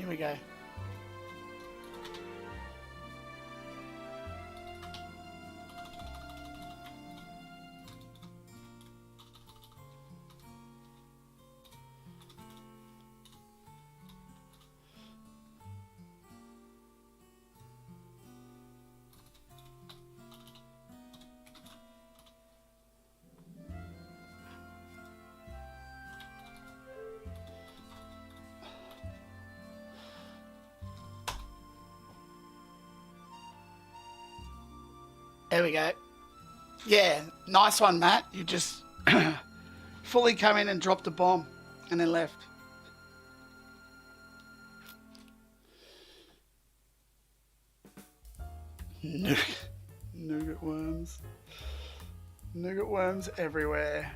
Here we go. There we go. Yeah, nice one, Matt. You just fully come in and dropped a bomb and then left. Nougat worms. Nougat worms everywhere.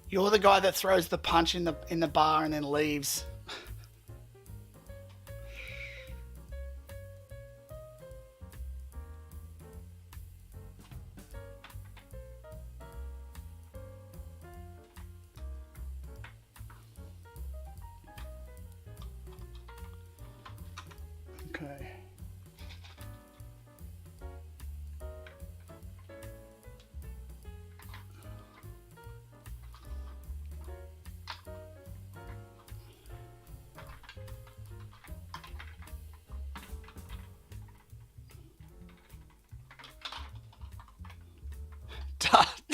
You're the guy that throws the punch in the bar and then leaves. Okay.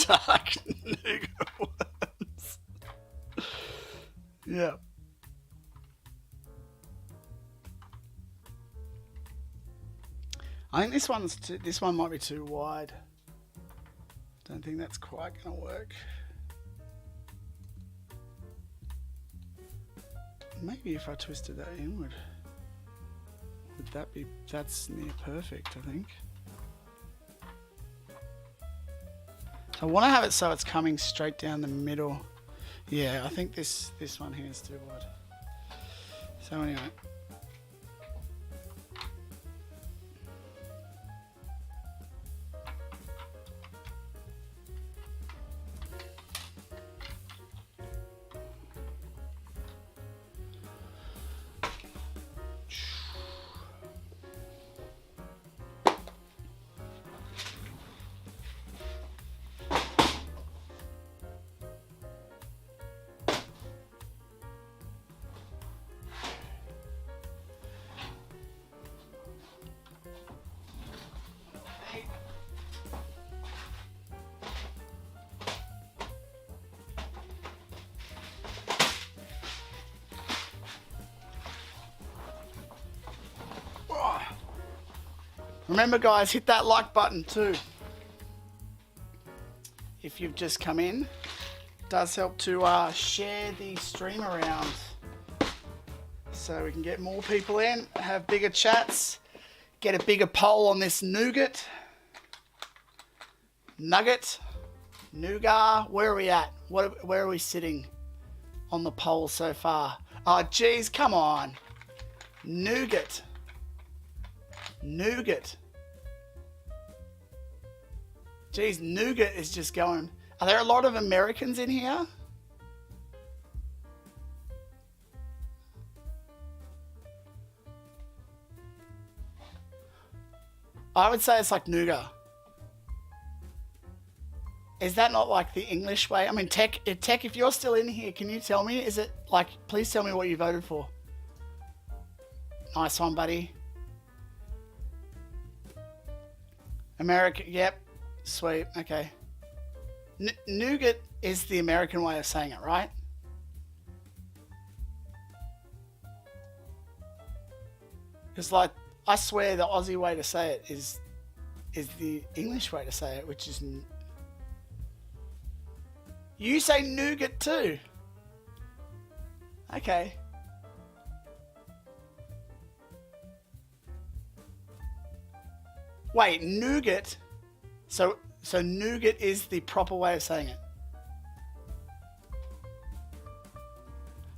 Dark nougat worms. Yeah. I think this one might be too wide. Don't think that's quite gonna work. Maybe if I twisted that inward, would that be? That's near perfect, I think. I want to have it so it's coming straight down the middle. Yeah, I think this one here is too wide. So anyway. Remember guys, hit that like button too. If you've just come in, it does help to share the stream around so we can get more people in, have bigger chats, get a bigger poll on this nougat. Nugget, nougat, where are we at? Where are we sitting on the poll so far? Oh geez, come on. Nougat. Nougat. Geez, nougat is just going. Are there a lot of Americans in here? I would say it's like nougat. Is that not like the English way? I mean, Tech, if you're still in here, can you tell me? Is it like, please tell me what you voted for. Nice one, buddy. America, yep. Sweet, okay. Nougat is the American way of saying it, right? Because like, I swear the Aussie way to say it is the English way to say it, which is... You say nougat too? Okay. Wait, nougat? So nougat is the proper way of saying it?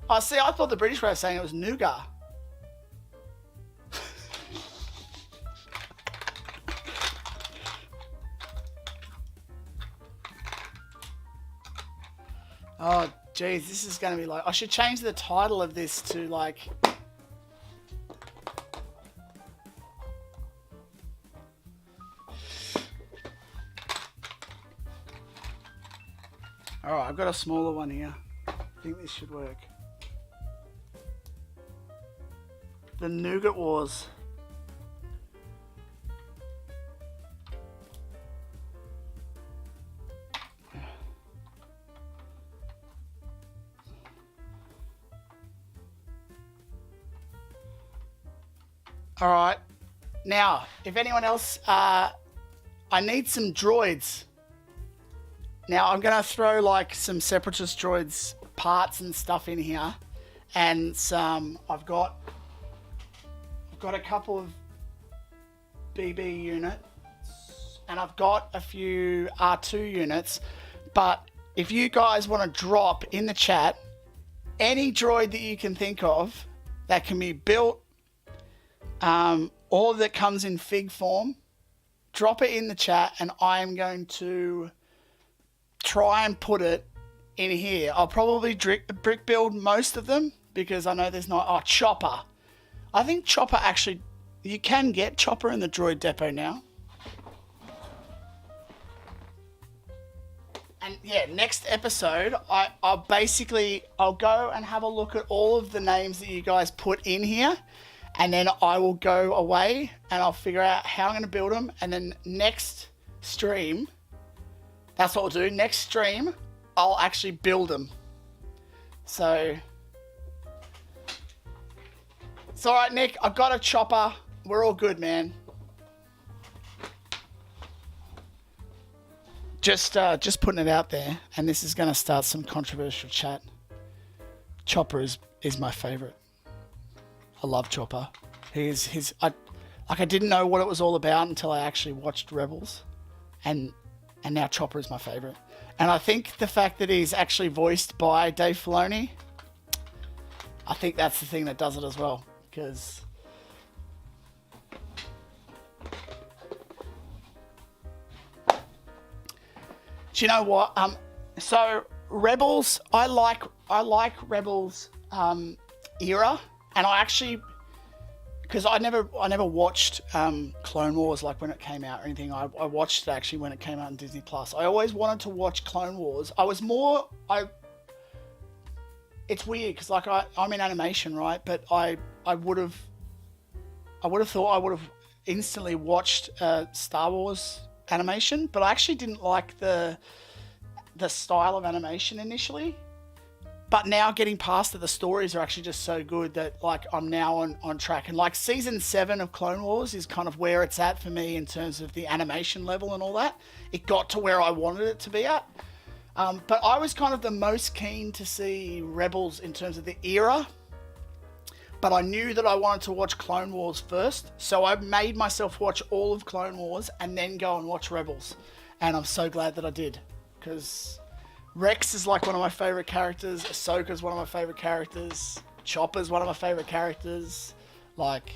Oh, see, I thought the British way of saying it was nougat. Oh, geez, this is going to be like... I should change the title of this to, like... Alright, I've got a smaller one here. I think this should work. The Nougat Wars. Alright, now, if anyone else, I need some droids. Now, I'm going to throw like some Separatist droids parts and stuff in here. And some, I've got a couple of BB units. And I've got a few R2 units. But if you guys want to drop in the chat any droid that you can think of that can be built, or that comes in fig form, drop it in the chat and I'm going to try and put it in here. I'll probably brick build most of them because I know there's not... Oh, Chopper. I think Chopper actually... You can get Chopper in the Droid Depot now. And yeah, next episode, I'll go and have a look at all of the names that you guys put in here. And then I will go away and I'll figure out how I'm going to build them. And then next stream, that's what we'll do. Next stream, I'll actually build them. So, it's all right, Nick. I've got a Chopper. We're all good, man. Just putting it out there. And this is going to start some controversial chat. Chopper is my favorite. I love Chopper. I didn't know what it was all about until I actually watched Rebels, and now Chopper is my favorite. And I think the fact that he's actually voiced by Dave Filoni, I think that's the thing that does it as well. Because do you know what? So Rebels, I like Rebels era. And I actually, because I never watched Clone Wars like when it came out or anything. I watched it actually when it came out on Disney Plus. I always wanted to watch Clone Wars. It's weird because like I'm in animation, right? But I would have thought I would have instantly watched Star Wars animation, but I actually didn't like the style of animation initially. But now getting past it, the stories are actually just so good that like I'm now on track. And like season 7 of Clone Wars is kind of where it's at for me in terms of the animation level and all that. It got to where I wanted it to be at. But I was kind of the most keen to see Rebels in terms of the era. But I knew that I wanted to watch Clone Wars first. So I made myself watch all of Clone Wars and then go and watch Rebels. And I'm so glad that I did. Because Rex is like one of my favorite characters. Ahsoka's one of my favorite characters. Chopper's one of my favorite characters. Like,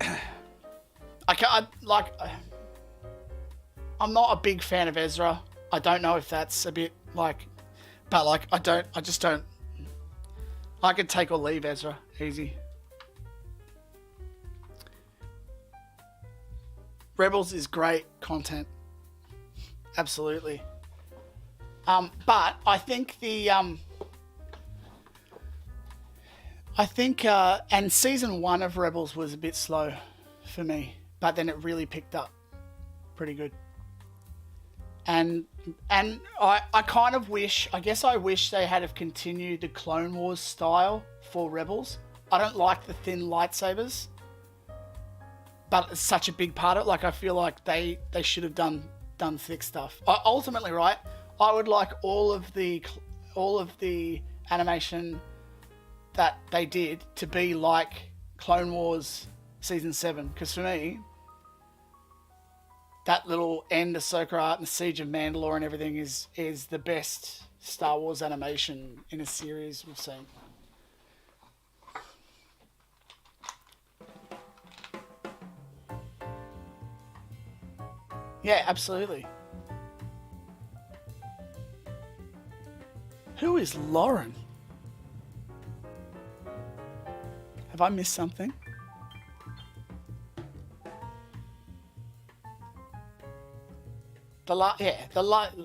I'm not a big fan of Ezra. I don't know if that's a bit like, but like, I just don't. I could take or leave Ezra, easy. Rebels is great content. Absolutely. But I think and season 1 of Rebels was a bit slow for me, but then it really picked up pretty good. And I kind of wish, I wish they had have continued the Clone Wars style for Rebels. I don't like the thin lightsabers, but it's such a big part of it. Like, I feel like they should have done thick stuff. Ultimately, right? I would like all of the animation that they did to be like Clone Wars season 7, because for me, that little end Ahsoka art and the Siege of Mandalore and everything is the best Star Wars animation in a series we've seen. Yeah, absolutely. Who is Lauren? Have I missed something? The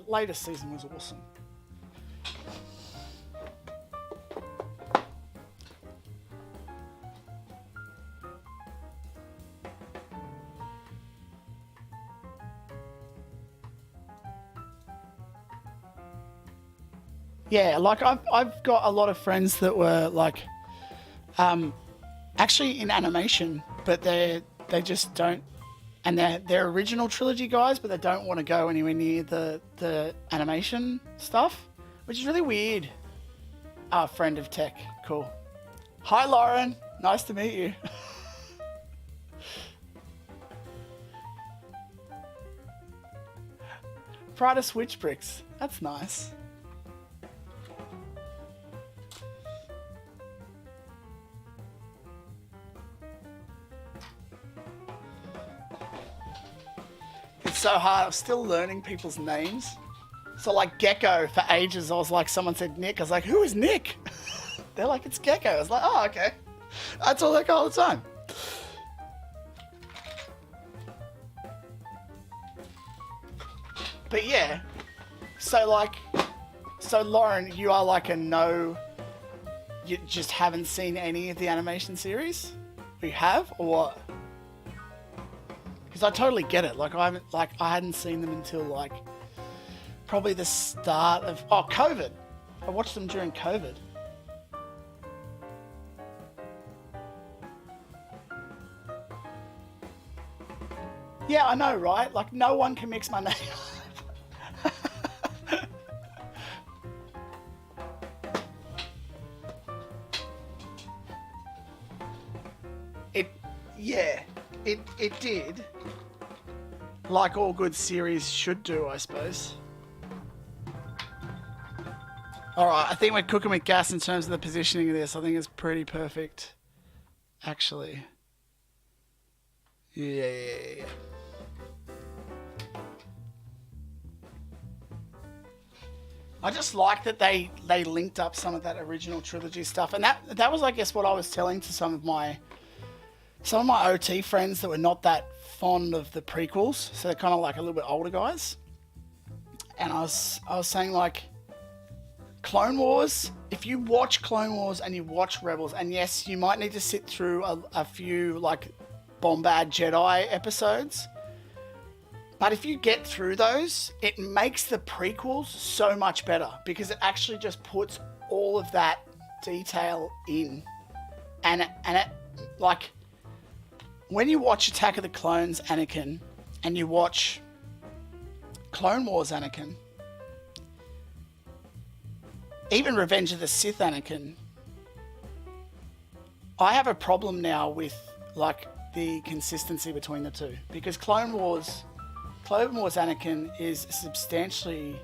latest season was awesome. Yeah, like I've got a lot of friends that were like, actually in animation, but they just don't, and they're original trilogy guys, but they don't want to go anywhere near the animation stuff, which is really weird. Ah, friend of tech, cool. Hi Lauren, nice to meet you. Prada Switch Bricks, that's nice. It's so hard. I'm still learning people's names. So like Gecko, for ages, I was like, someone said Nick. I was like, who is Nick? They're like, it's Gecko. I was like, oh, okay. That's all they call all the time. But yeah, so Lauren, you are like a no, you just haven't seen any of the animation series? You have, or what? Because I totally get it. Like I hadn't seen them until like probably the start of COVID. I watched them during COVID. Yeah, I know, right? Like no one can mix my name. It did. Like all good series should do, I suppose. Alright, I think we're cooking with gas in terms of the positioning of this. I think it's pretty perfect. Actually. Yeah. I just like that they linked up some of that original trilogy stuff. And that was, I guess, what I was telling to some of my OT friends that were not that fond of the prequels, so they're kind of like a little bit older guys. And I was saying like, Clone Wars, if you watch Clone Wars and you watch Rebels, and yes, you might need to sit through a few like Bombad Jedi episodes, but if you get through those, it makes the prequels so much better because it actually just puts all of that detail in, and it like, when you watch Attack of the Clones Anakin and you watch Clone Wars Anakin, even Revenge of the Sith Anakin, I have a problem now with like the consistency between the two, because Clone Wars Anakin is a substantially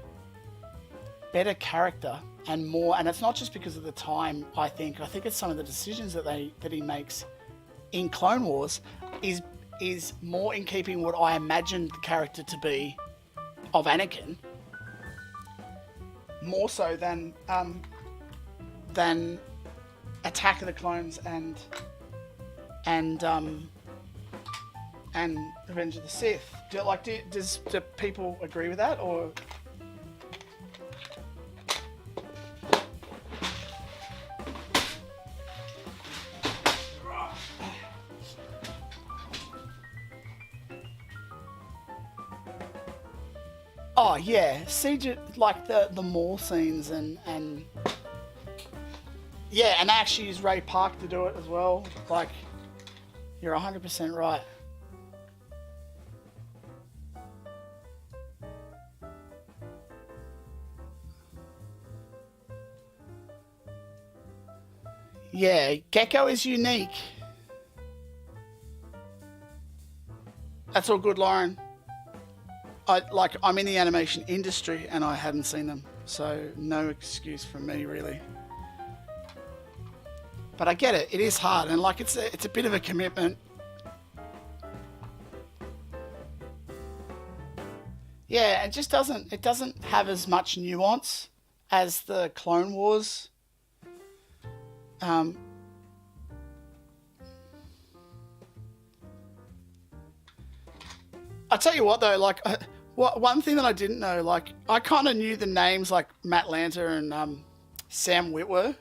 better character and more, and it's not just because of the time. I think it's some of the decisions that he makes in Clone Wars is more in keeping what I imagined the character to be of Anakin, more so than Attack of the Clones and Revenge of the Sith. Do people agree with that, or? Oh yeah, CG, like the mall scenes and yeah, and they actually use Ray Park to do it as well. Like, you're 100% right. Yeah, Gecko is unique. That's all good, Lauren. I'm in the animation industry and I hadn't seen them, so no excuse from me really. But I get it. It is hard, and like it's a bit of a commitment. Yeah, it doesn't have as much nuance as the Clone Wars. I tell you what though, like one thing that I didn't know, like I kind of knew the names like Matt Lanter and Sam Witwer,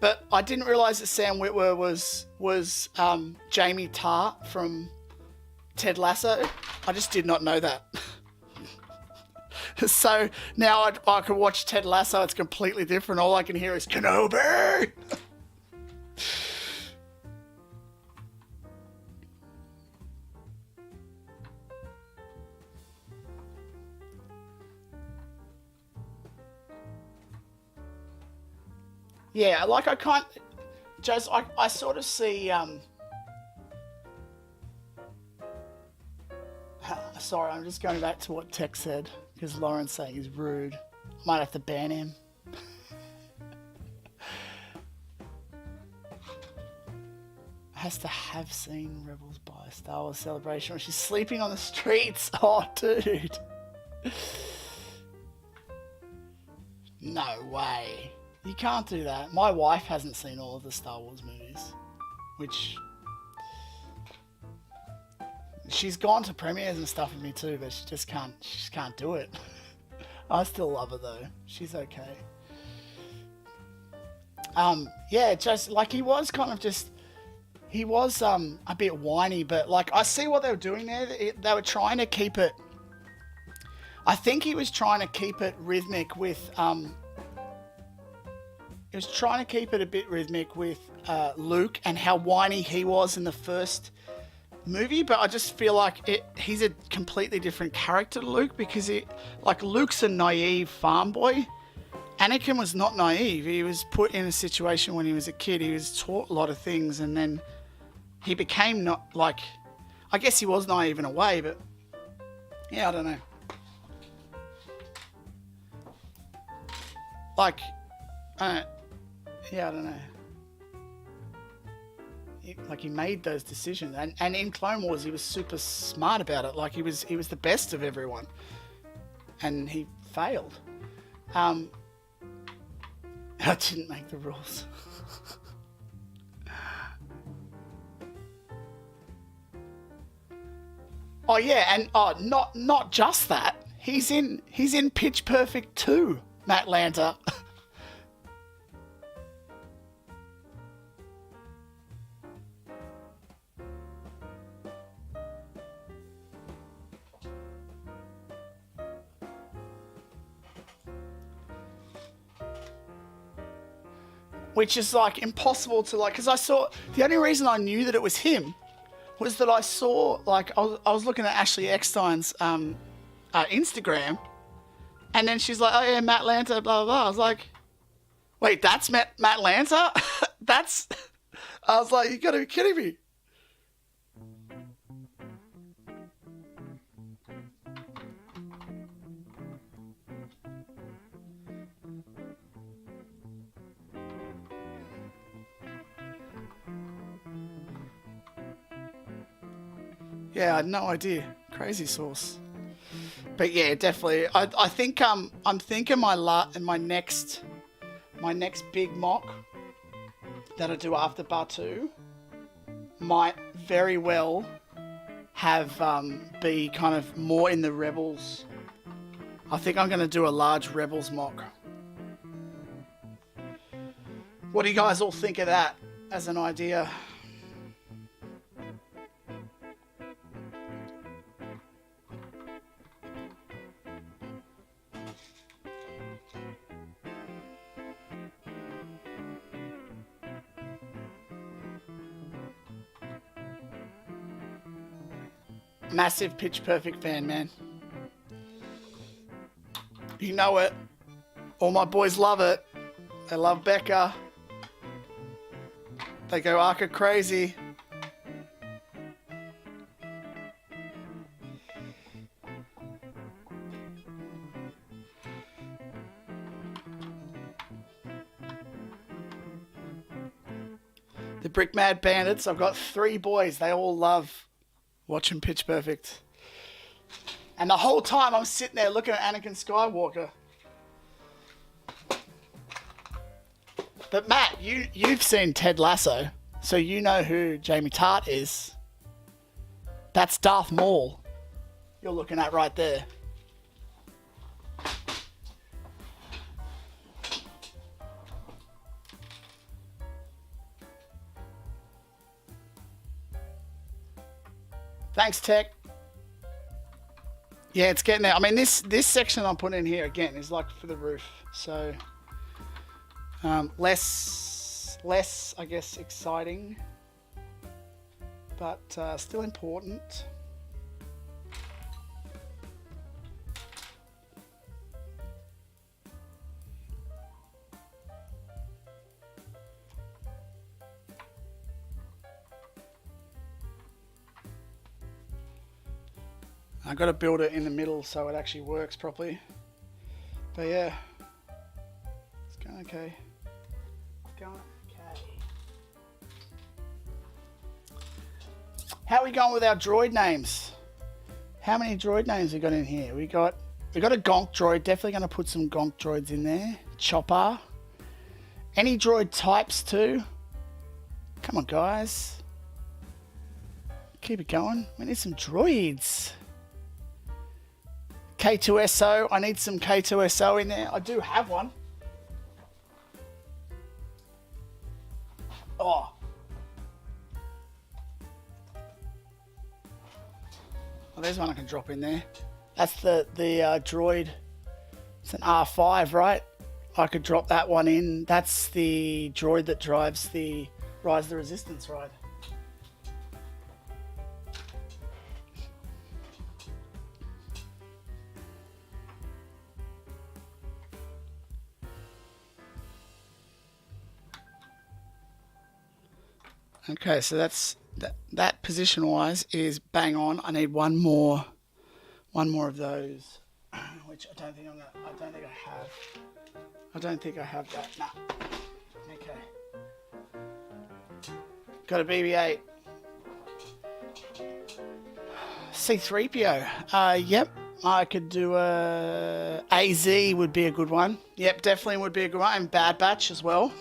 but I didn't realize that Sam Witwer was Jamie Tart from Ted Lasso. I just did not know that. So now I can watch Ted Lasso. It's completely different. All I can hear is Kenobi. Yeah, like I can't. Just I sort of see. Sorry, I'm just going back to what Tech said because Lauren's saying he's rude. Might have to ban him. Has to have seen Rebels by a Star Wars Celebration when she's sleeping on the streets. Oh, dude. No way. You can't do that. My wife hasn't seen all of the Star Wars movies, which she's gone to premieres and stuff with me too, but she just can't do it. I still love her though. She's okay. Yeah, just like he was a bit whiny, but like I see what they were doing there. They were trying to keep it. I think he was trying to keep it rhythmic with He was trying to keep it a bit rhythmic with Luke and how whiny he was in the first movie, but I just feel like he's a completely different character to Luke because Luke's a naive farm boy. Anakin was not naive. He was put in a situation when he was a kid. He was taught a lot of things, and then he became not like. I guess he was naive in a way, but yeah, I don't know. Like, yeah, I don't know. He made those decisions, and in Clone Wars he was super smart about it. Like he was the best of everyone, and he failed. I didn't make the rules. Oh yeah, and not just that. He's in Pitch Perfect 2, Matt Lanter. Which is like impossible to like, because I saw, the only reason I knew that it was him was that I saw, like, I was looking at Ashley Eckstein's Instagram, and then she's like, oh yeah, Matt Lanter, blah, blah, blah. I was like, wait, that's Matt Lanter? I was like, you gotta be kidding me. Yeah, I had no idea. Crazy sauce. But yeah, definitely. I think I'm thinking my next big mock that I do after Batuu might very well have be kind of more in the Rebels. I think I'm going to do a large Rebels mock. What do you guys all think of that as an idea? Massive Pitch Perfect fan, man. You know it. All my boys love it. They love Becca. They go Arca crazy. The Brickmad Bandits. I've got 3 boys. They all love watching Pitch Perfect. And the whole time I'm sitting there looking at Anakin Skywalker. But Matt, you've seen Ted Lasso, so you know who Jamie Tart is. That's Darth Maul you're looking at right there. Thanks, Tech. Yeah, it's getting there. I mean, this section I'm putting in here, again, is like for the roof. So, less, I guess, exciting. But still important. I got to build it in the middle so it actually works properly. But yeah, it's going okay. It's going okay. How are we going with our droid names? How many droid names we got in here? We got a gonk droid. Definitely going to put some gonk droids in there. Chopper. Any droid types too? Come on, guys. Keep it going. We need some droids. K2SO. I need some K2SO in there. I do have one. Oh. Well, there's one I can drop in there. That's the droid. It's an R5, right? I could drop that one in. That's the droid that drives the Rise of the Resistance ride. Okay, so that's that position wise is bang on. I need one more of those, which I don't think I have that. Nah. Okay. Got a BB-8. C-3PO. Yep. I could do a AZ would be a good one. Yep, definitely would be a good one. And Bad Batch as well.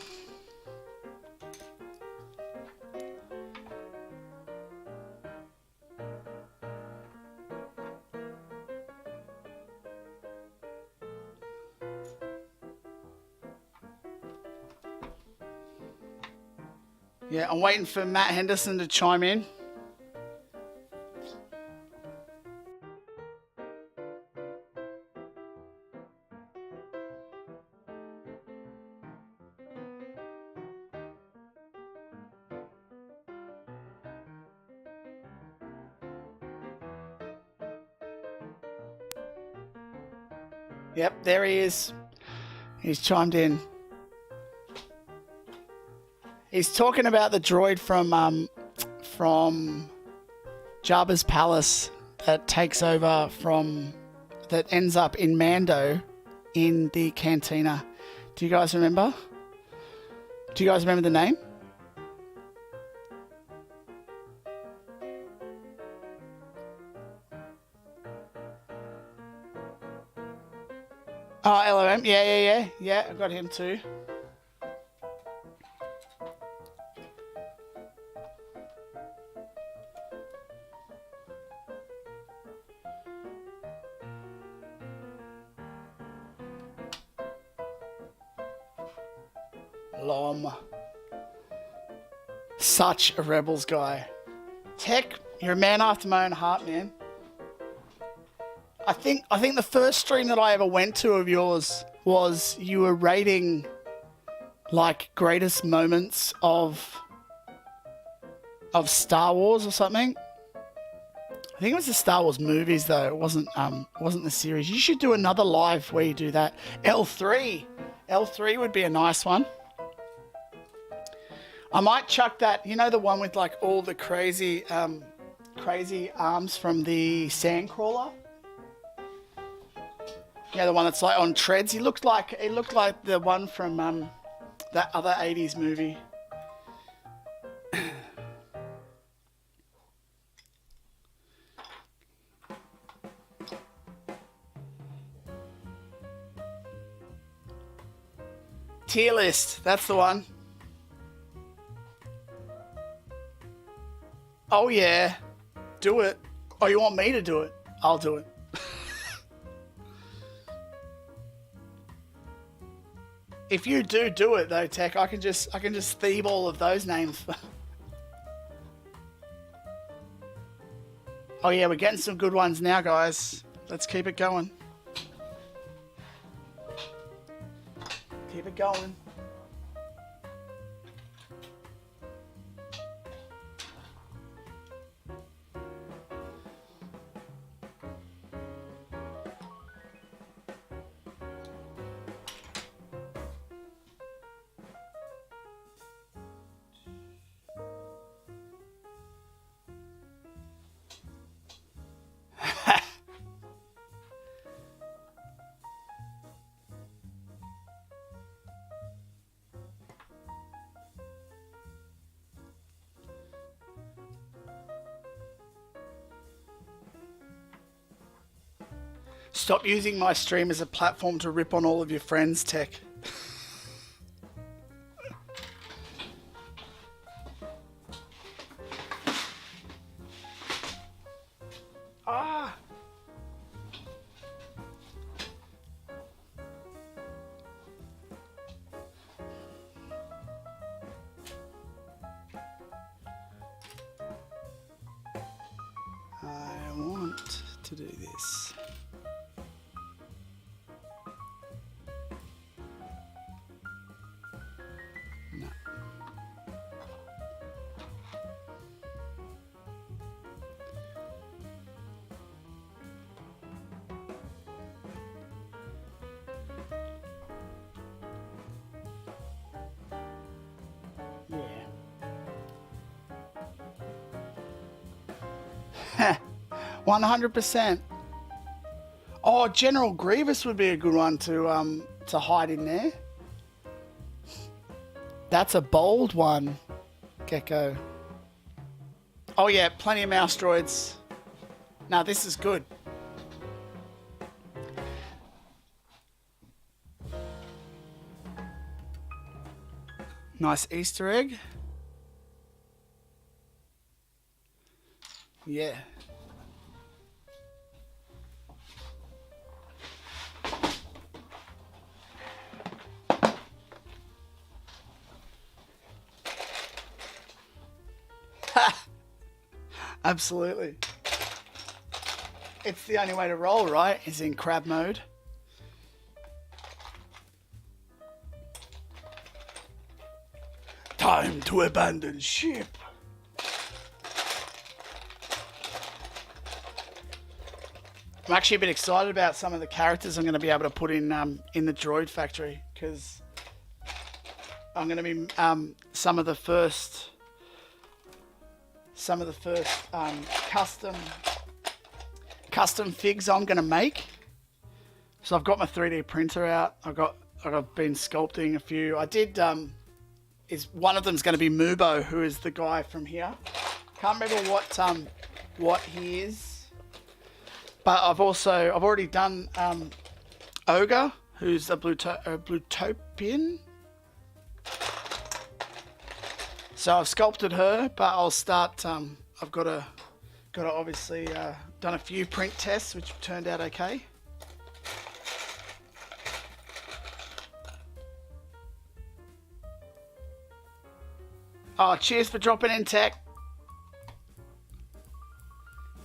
Yeah, I'm waiting for Matt Henderson to chime in. Yep, there he is. He's chimed in. He's talking about the droid from Jabba's palace that takes over that ends up in Mando in the cantina. Do you guys remember? Do you guys remember the name? Oh, LOM. Yeah. I got him too. Lom. Such a Rebels guy. Tech, you're a man after my own heart, man. I think the first stream that I ever went to of yours was you were rating like greatest moments of Star Wars or something. I think it was the Star Wars movies though. It wasn't the series. You should do another live where you do that. L3 would be a nice one. I might chuck that, you know, the one with like all the crazy arms from the Sandcrawler. Yeah, the one that's like on treads. It looked like the one from that other 80s movie. Tier list. That's the one. Oh yeah. Do it. Oh, you want me to do it? I'll do it. If you do it though, Tech, I can just thieve all of those names. Oh yeah, we're getting some good ones now, guys. Let's keep it going. Keep it going. Stop using my stream as a platform to rip on all of your friends, Tech. Ah! I want to do this. No. Yeah. 100%. Oh, General Grievous would be a good one to hide in there. That's a bold one, Gecko. Oh yeah, plenty of mouse droids. Now this is good. Nice Easter egg. Yeah. Absolutely. It's the only way to roll, right? Is in crab mode. Time to abandon ship. I'm actually a bit excited about some of the characters I'm going to be able to put in the Droid factory, because I'm going to be some of the first custom figs I'm going to make. So I've got my 3D printer out. I've been sculpting a few. I did one of them's going to be Mubo, who is the guy from here. Can't remember what he is. But I've already done Ogre, who's a Bluetopian. So I've sculpted her, but I'll start. I've got to obviously done a few print tests, which turned out okay. Oh, cheers for dropping in, Tech.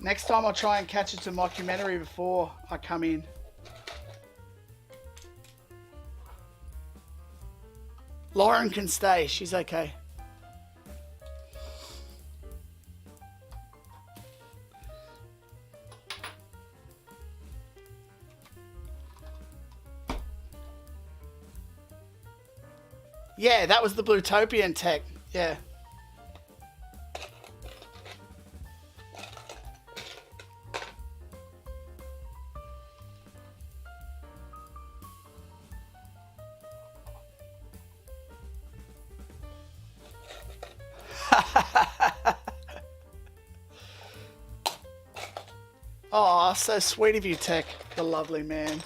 Next time I'll try and catch it to mockumentary before I come in. Lauren can stay. She's okay. Yeah, that was the Bluetopian Tech. Yeah. Oh, so sweet of you, Tech. The lovely man.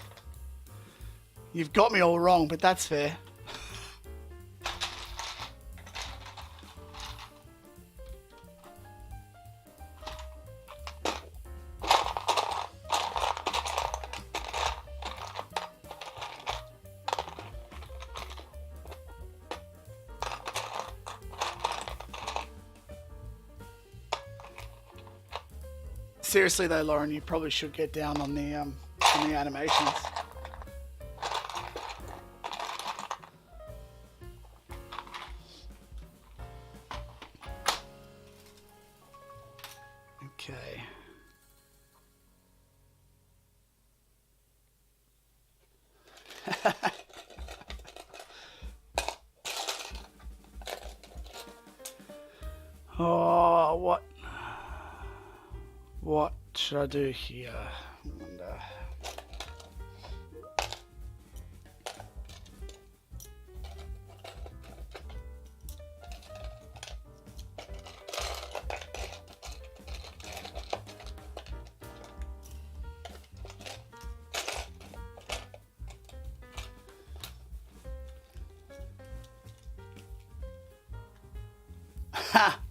You've got me all wrong, but that's fair. seriously though, Lauren, you probably should get down on the animations. Okay. Oh, what should I do here? I wonder.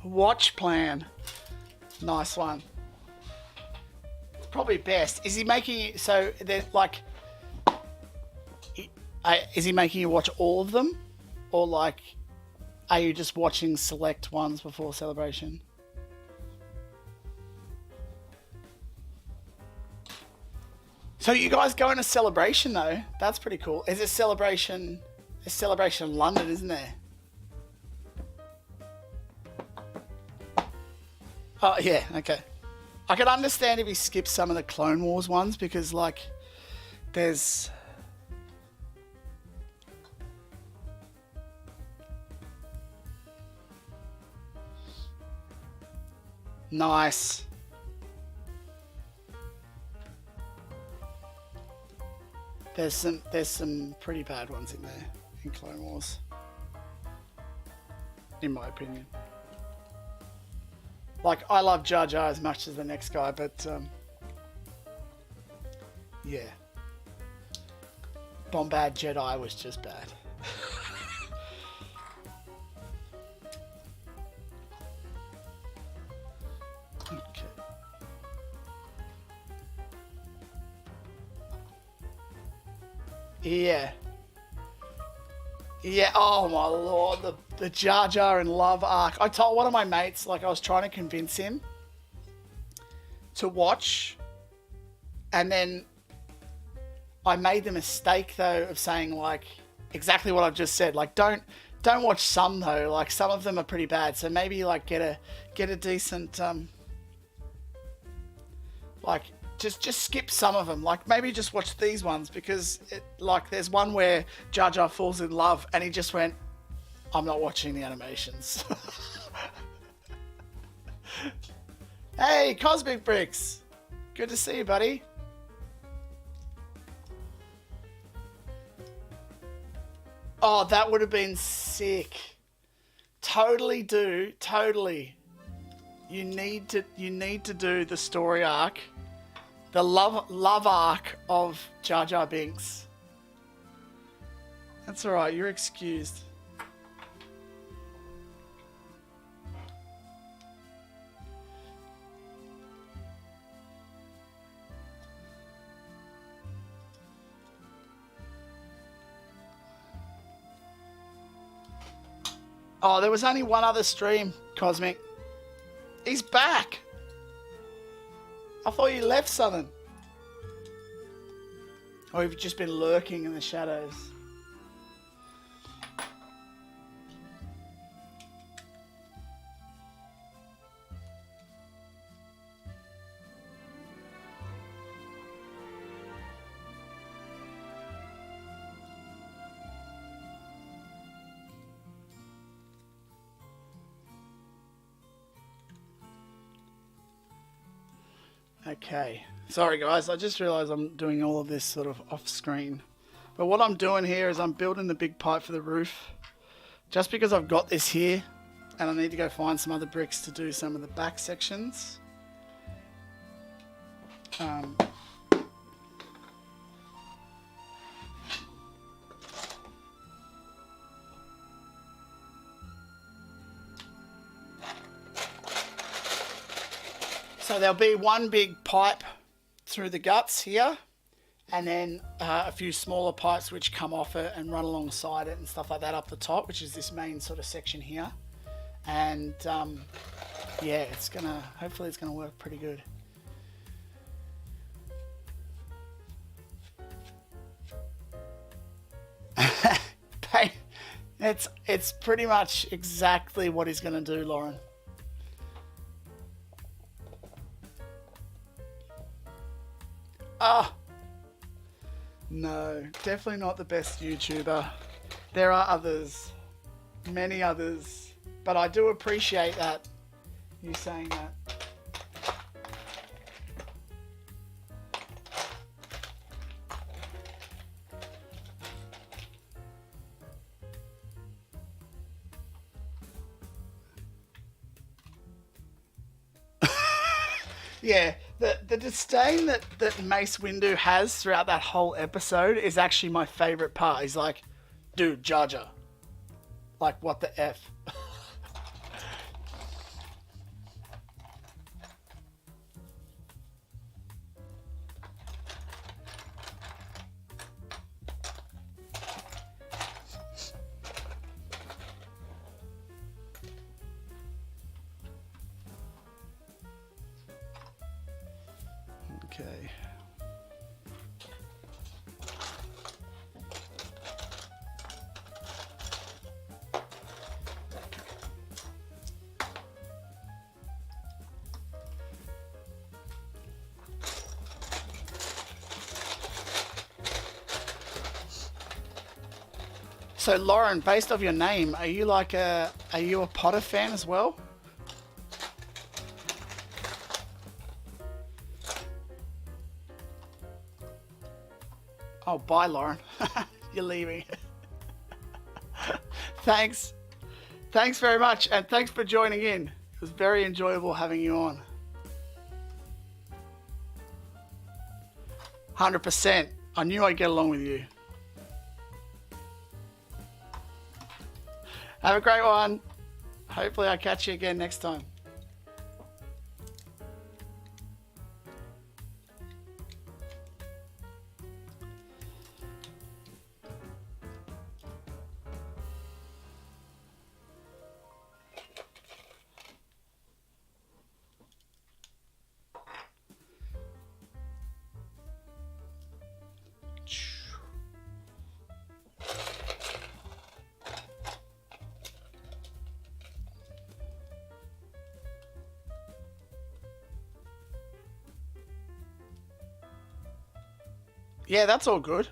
Watch plan. Nice one. Probably best. Is he making it so that like? Is he making you watch all of them, or like, are you just watching select ones before celebration? So you guys going to celebration though? That's pretty cool. Is it celebration? It's celebration in London, isn't there? Oh, yeah, okay. I could understand if he skips some of the Clone Wars ones because, like, there's... Nice. There's some pretty bad ones in there, in Clone Wars. In my opinion. Like, I love Jar Jar as much as the next guy, but, yeah. Bombad Jedi was just bad. Okay. Yeah. Yeah, oh my lord, the Jar Jar and Love arc. I told one of my mates, like I was trying to convince him to watch, and then I made the mistake though of saying like exactly what I've just said. Like don't watch some though. Like some of them are pretty bad. So maybe like get a decent like just skip some of them. Like maybe just watch these ones because like there's one where Jar Jar falls in love and he just went, I'm not watching the animations. Hey, Cosmic Bricks. Good to see you, buddy. Oh, that would have been sick. Totally, dude. Totally. You need to do the story arc. The love arc of Jar Jar Binks. That's alright, you're excused. Oh, there was only one other stream, Cosmic. He's back. I thought you left something. Or you've just been lurking in the shadows. Okay, sorry guys, I just realised I'm doing all of this sort of off screen. But what I'm doing here is I'm building the big pipe for the roof. Just because I've got this here, and I need to go find some other bricks to do some of the back sections. So there'll be one big pipe through the guts here, and then a few smaller pipes which come off it and run alongside it and stuff like that up the top, which is this main sort of section here. And yeah, hopefully it's gonna work pretty good. It's pretty much exactly what he's going to do, Lauren. Ah, no, definitely not the best YouTuber. There are others, many others, but I do appreciate that, you saying that. Yeah, the disdain that Mace Windu has throughout that whole episode is actually my favourite part. He's like, dude, Jar Jar. Like, what the F? Okay. So Lauren, based off your name, are you a Potter fan as well? Oh, bye, Lauren. You're leaving. Thanks. Thanks very much, and thanks for joining in. It was very enjoyable having you on. 100%. I knew I'd get along with you. Have a great one. Hopefully I'll catch you again next time. Yeah, that's all good.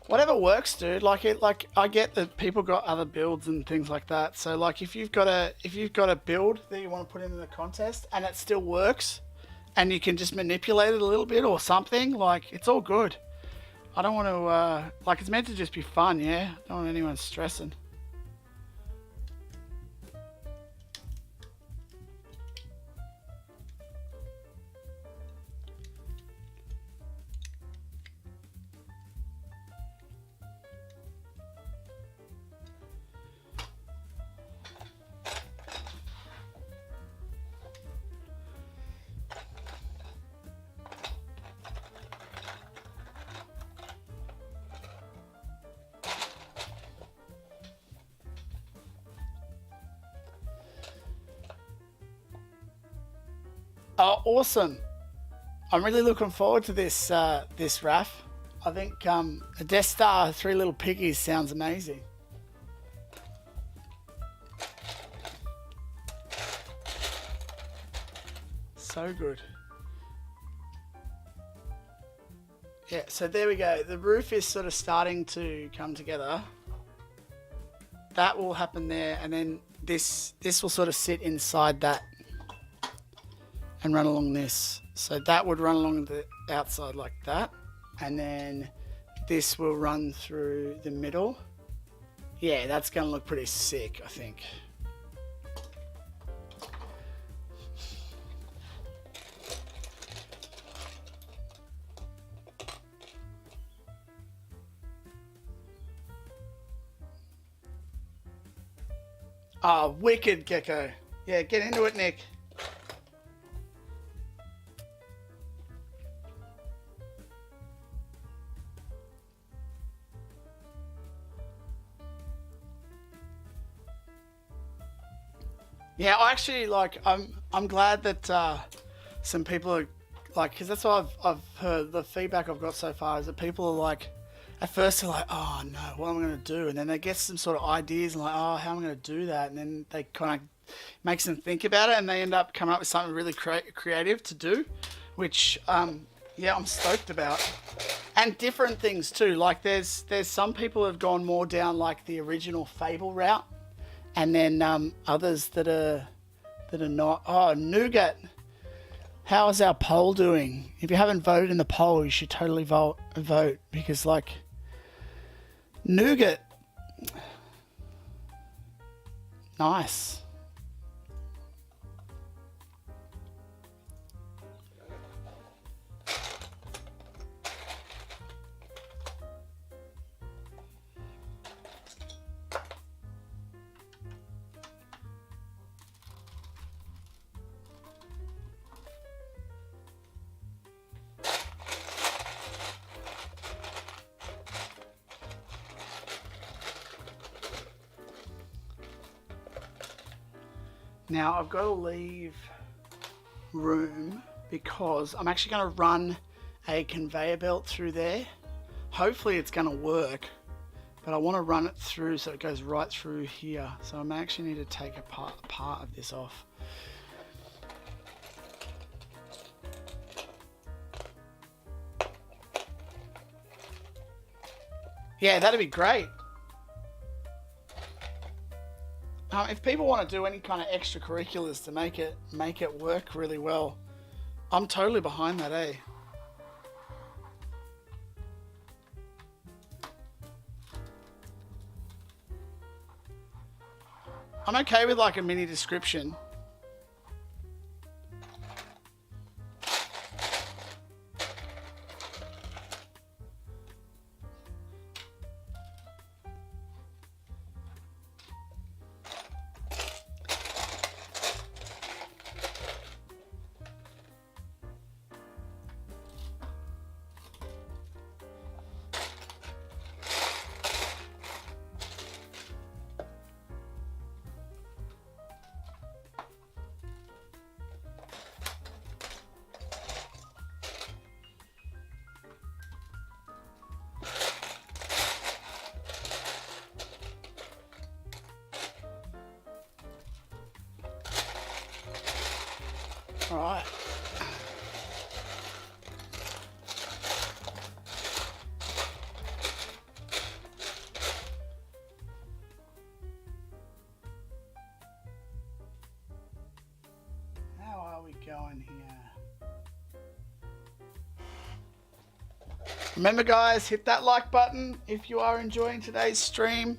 Whatever works, dude. Like I get that people got other builds and things like that. So like if you've got a build that you want to put into the contest and it still works and you can just manipulate it a little bit or something, like it's all good. I don't want to like it's meant to just be fun, yeah? I don't want anyone stressing. Oh, awesome. I'm really looking forward to this, this RAF. I think a Death Star, 3 little piggies sounds amazing. So good. Yeah, so there we go. The roof is sort of starting to come together. That will happen there, and then this will sort of sit inside that and run along this. So that would run along the outside like that. And then this will run through the middle. Yeah, that's gonna look pretty sick, I think. Oh, wicked, Gecko. Yeah, get into it, Nick. Yeah, I actually I'm glad that some people are like, because that's what I've heard. The feedback I've got so far is that people are like at first they're like, oh no, what am I going to do? And then they get some sort of ideas and like, oh, how am I going to do that? And then they kind of makes them think about it, and they end up coming up with something really creative to do, which yeah, I'm stoked about. And different things too. Like there's some people have gone more down like the original Fable route, and then others that are not. Oh, Nougat. How is our poll doing? If you haven't voted in the poll, you should totally vote because like Nougat. Nice. Now I've got to leave room because I'm actually going to run a conveyor belt through there. Hopefully it's going to work, but I want to run it through so it goes right through here. So I may actually need to take a part of this off. Yeah, that'd be great. If people want to do any kind of extracurriculars to make it work really well, I'm totally behind that, eh? I'm okay with like a mini description. All right. How are we going here? Remember guys, hit that like button if you are enjoying today's stream.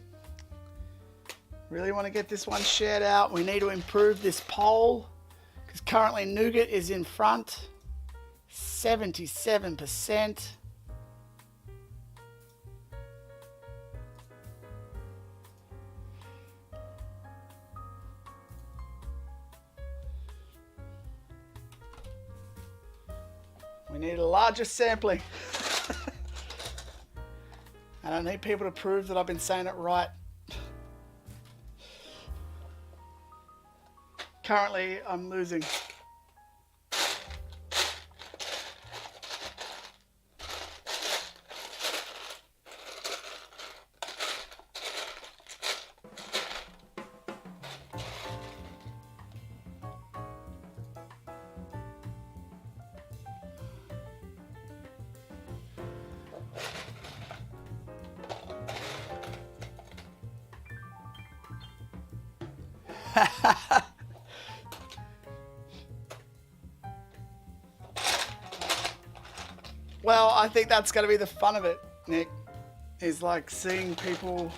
Really want to get this one shared out. We need to improve this poll. Because currently Nougat is in front, 77%. We need a larger sampling. And I need people to prove that I've been saying it right. Currently, I'm losing. Well, I think that's going to be the fun of it, Nick, is like seeing people,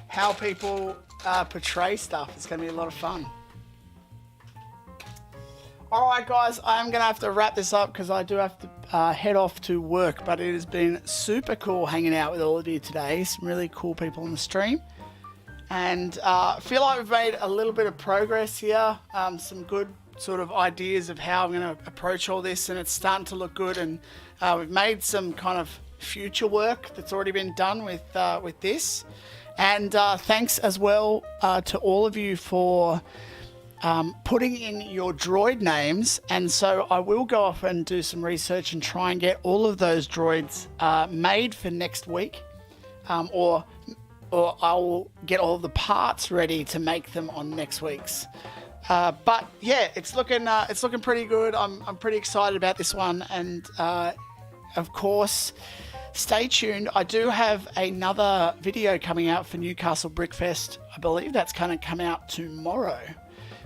how people portray stuff. It's going to be a lot of fun. All right, guys, I'm going to have to wrap this up because I do have to head off to work, but it has been super cool hanging out with all of you today. Some really cool people on the stream. And I feel like we've made a little bit of progress here. Some good sort of ideas of how I'm going to approach all this, and it's starting to look good. And we've made some kind of future work that's already been done with this. And thanks as well to all of you for putting in your droid names. And so I will go off and do some research and try and get all of those droids made for next week. or I'll get all the parts ready to make them on next week's. But yeah, it's looking pretty good. I'm pretty excited about this one, and of course, stay tuned. I do have another video coming out for Newcastle Brickfest. I believe that's going to come out tomorrow.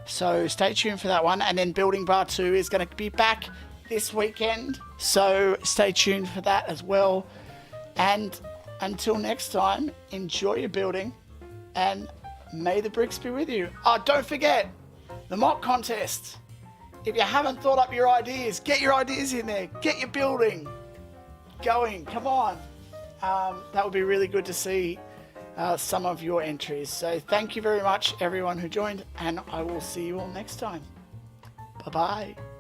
So stay tuned for that one. And then Building Batuu is going to be back this weekend. So stay tuned for that as well. And until next time, enjoy your building and may the bricks be with you. Oh, don't forget the mock contest. If you haven't thought up your ideas, get your ideas in there. Get your building going. Come on. That would be really good to see some of your entries. So thank you very much, everyone who joined, and I will see you all next time. Bye-bye.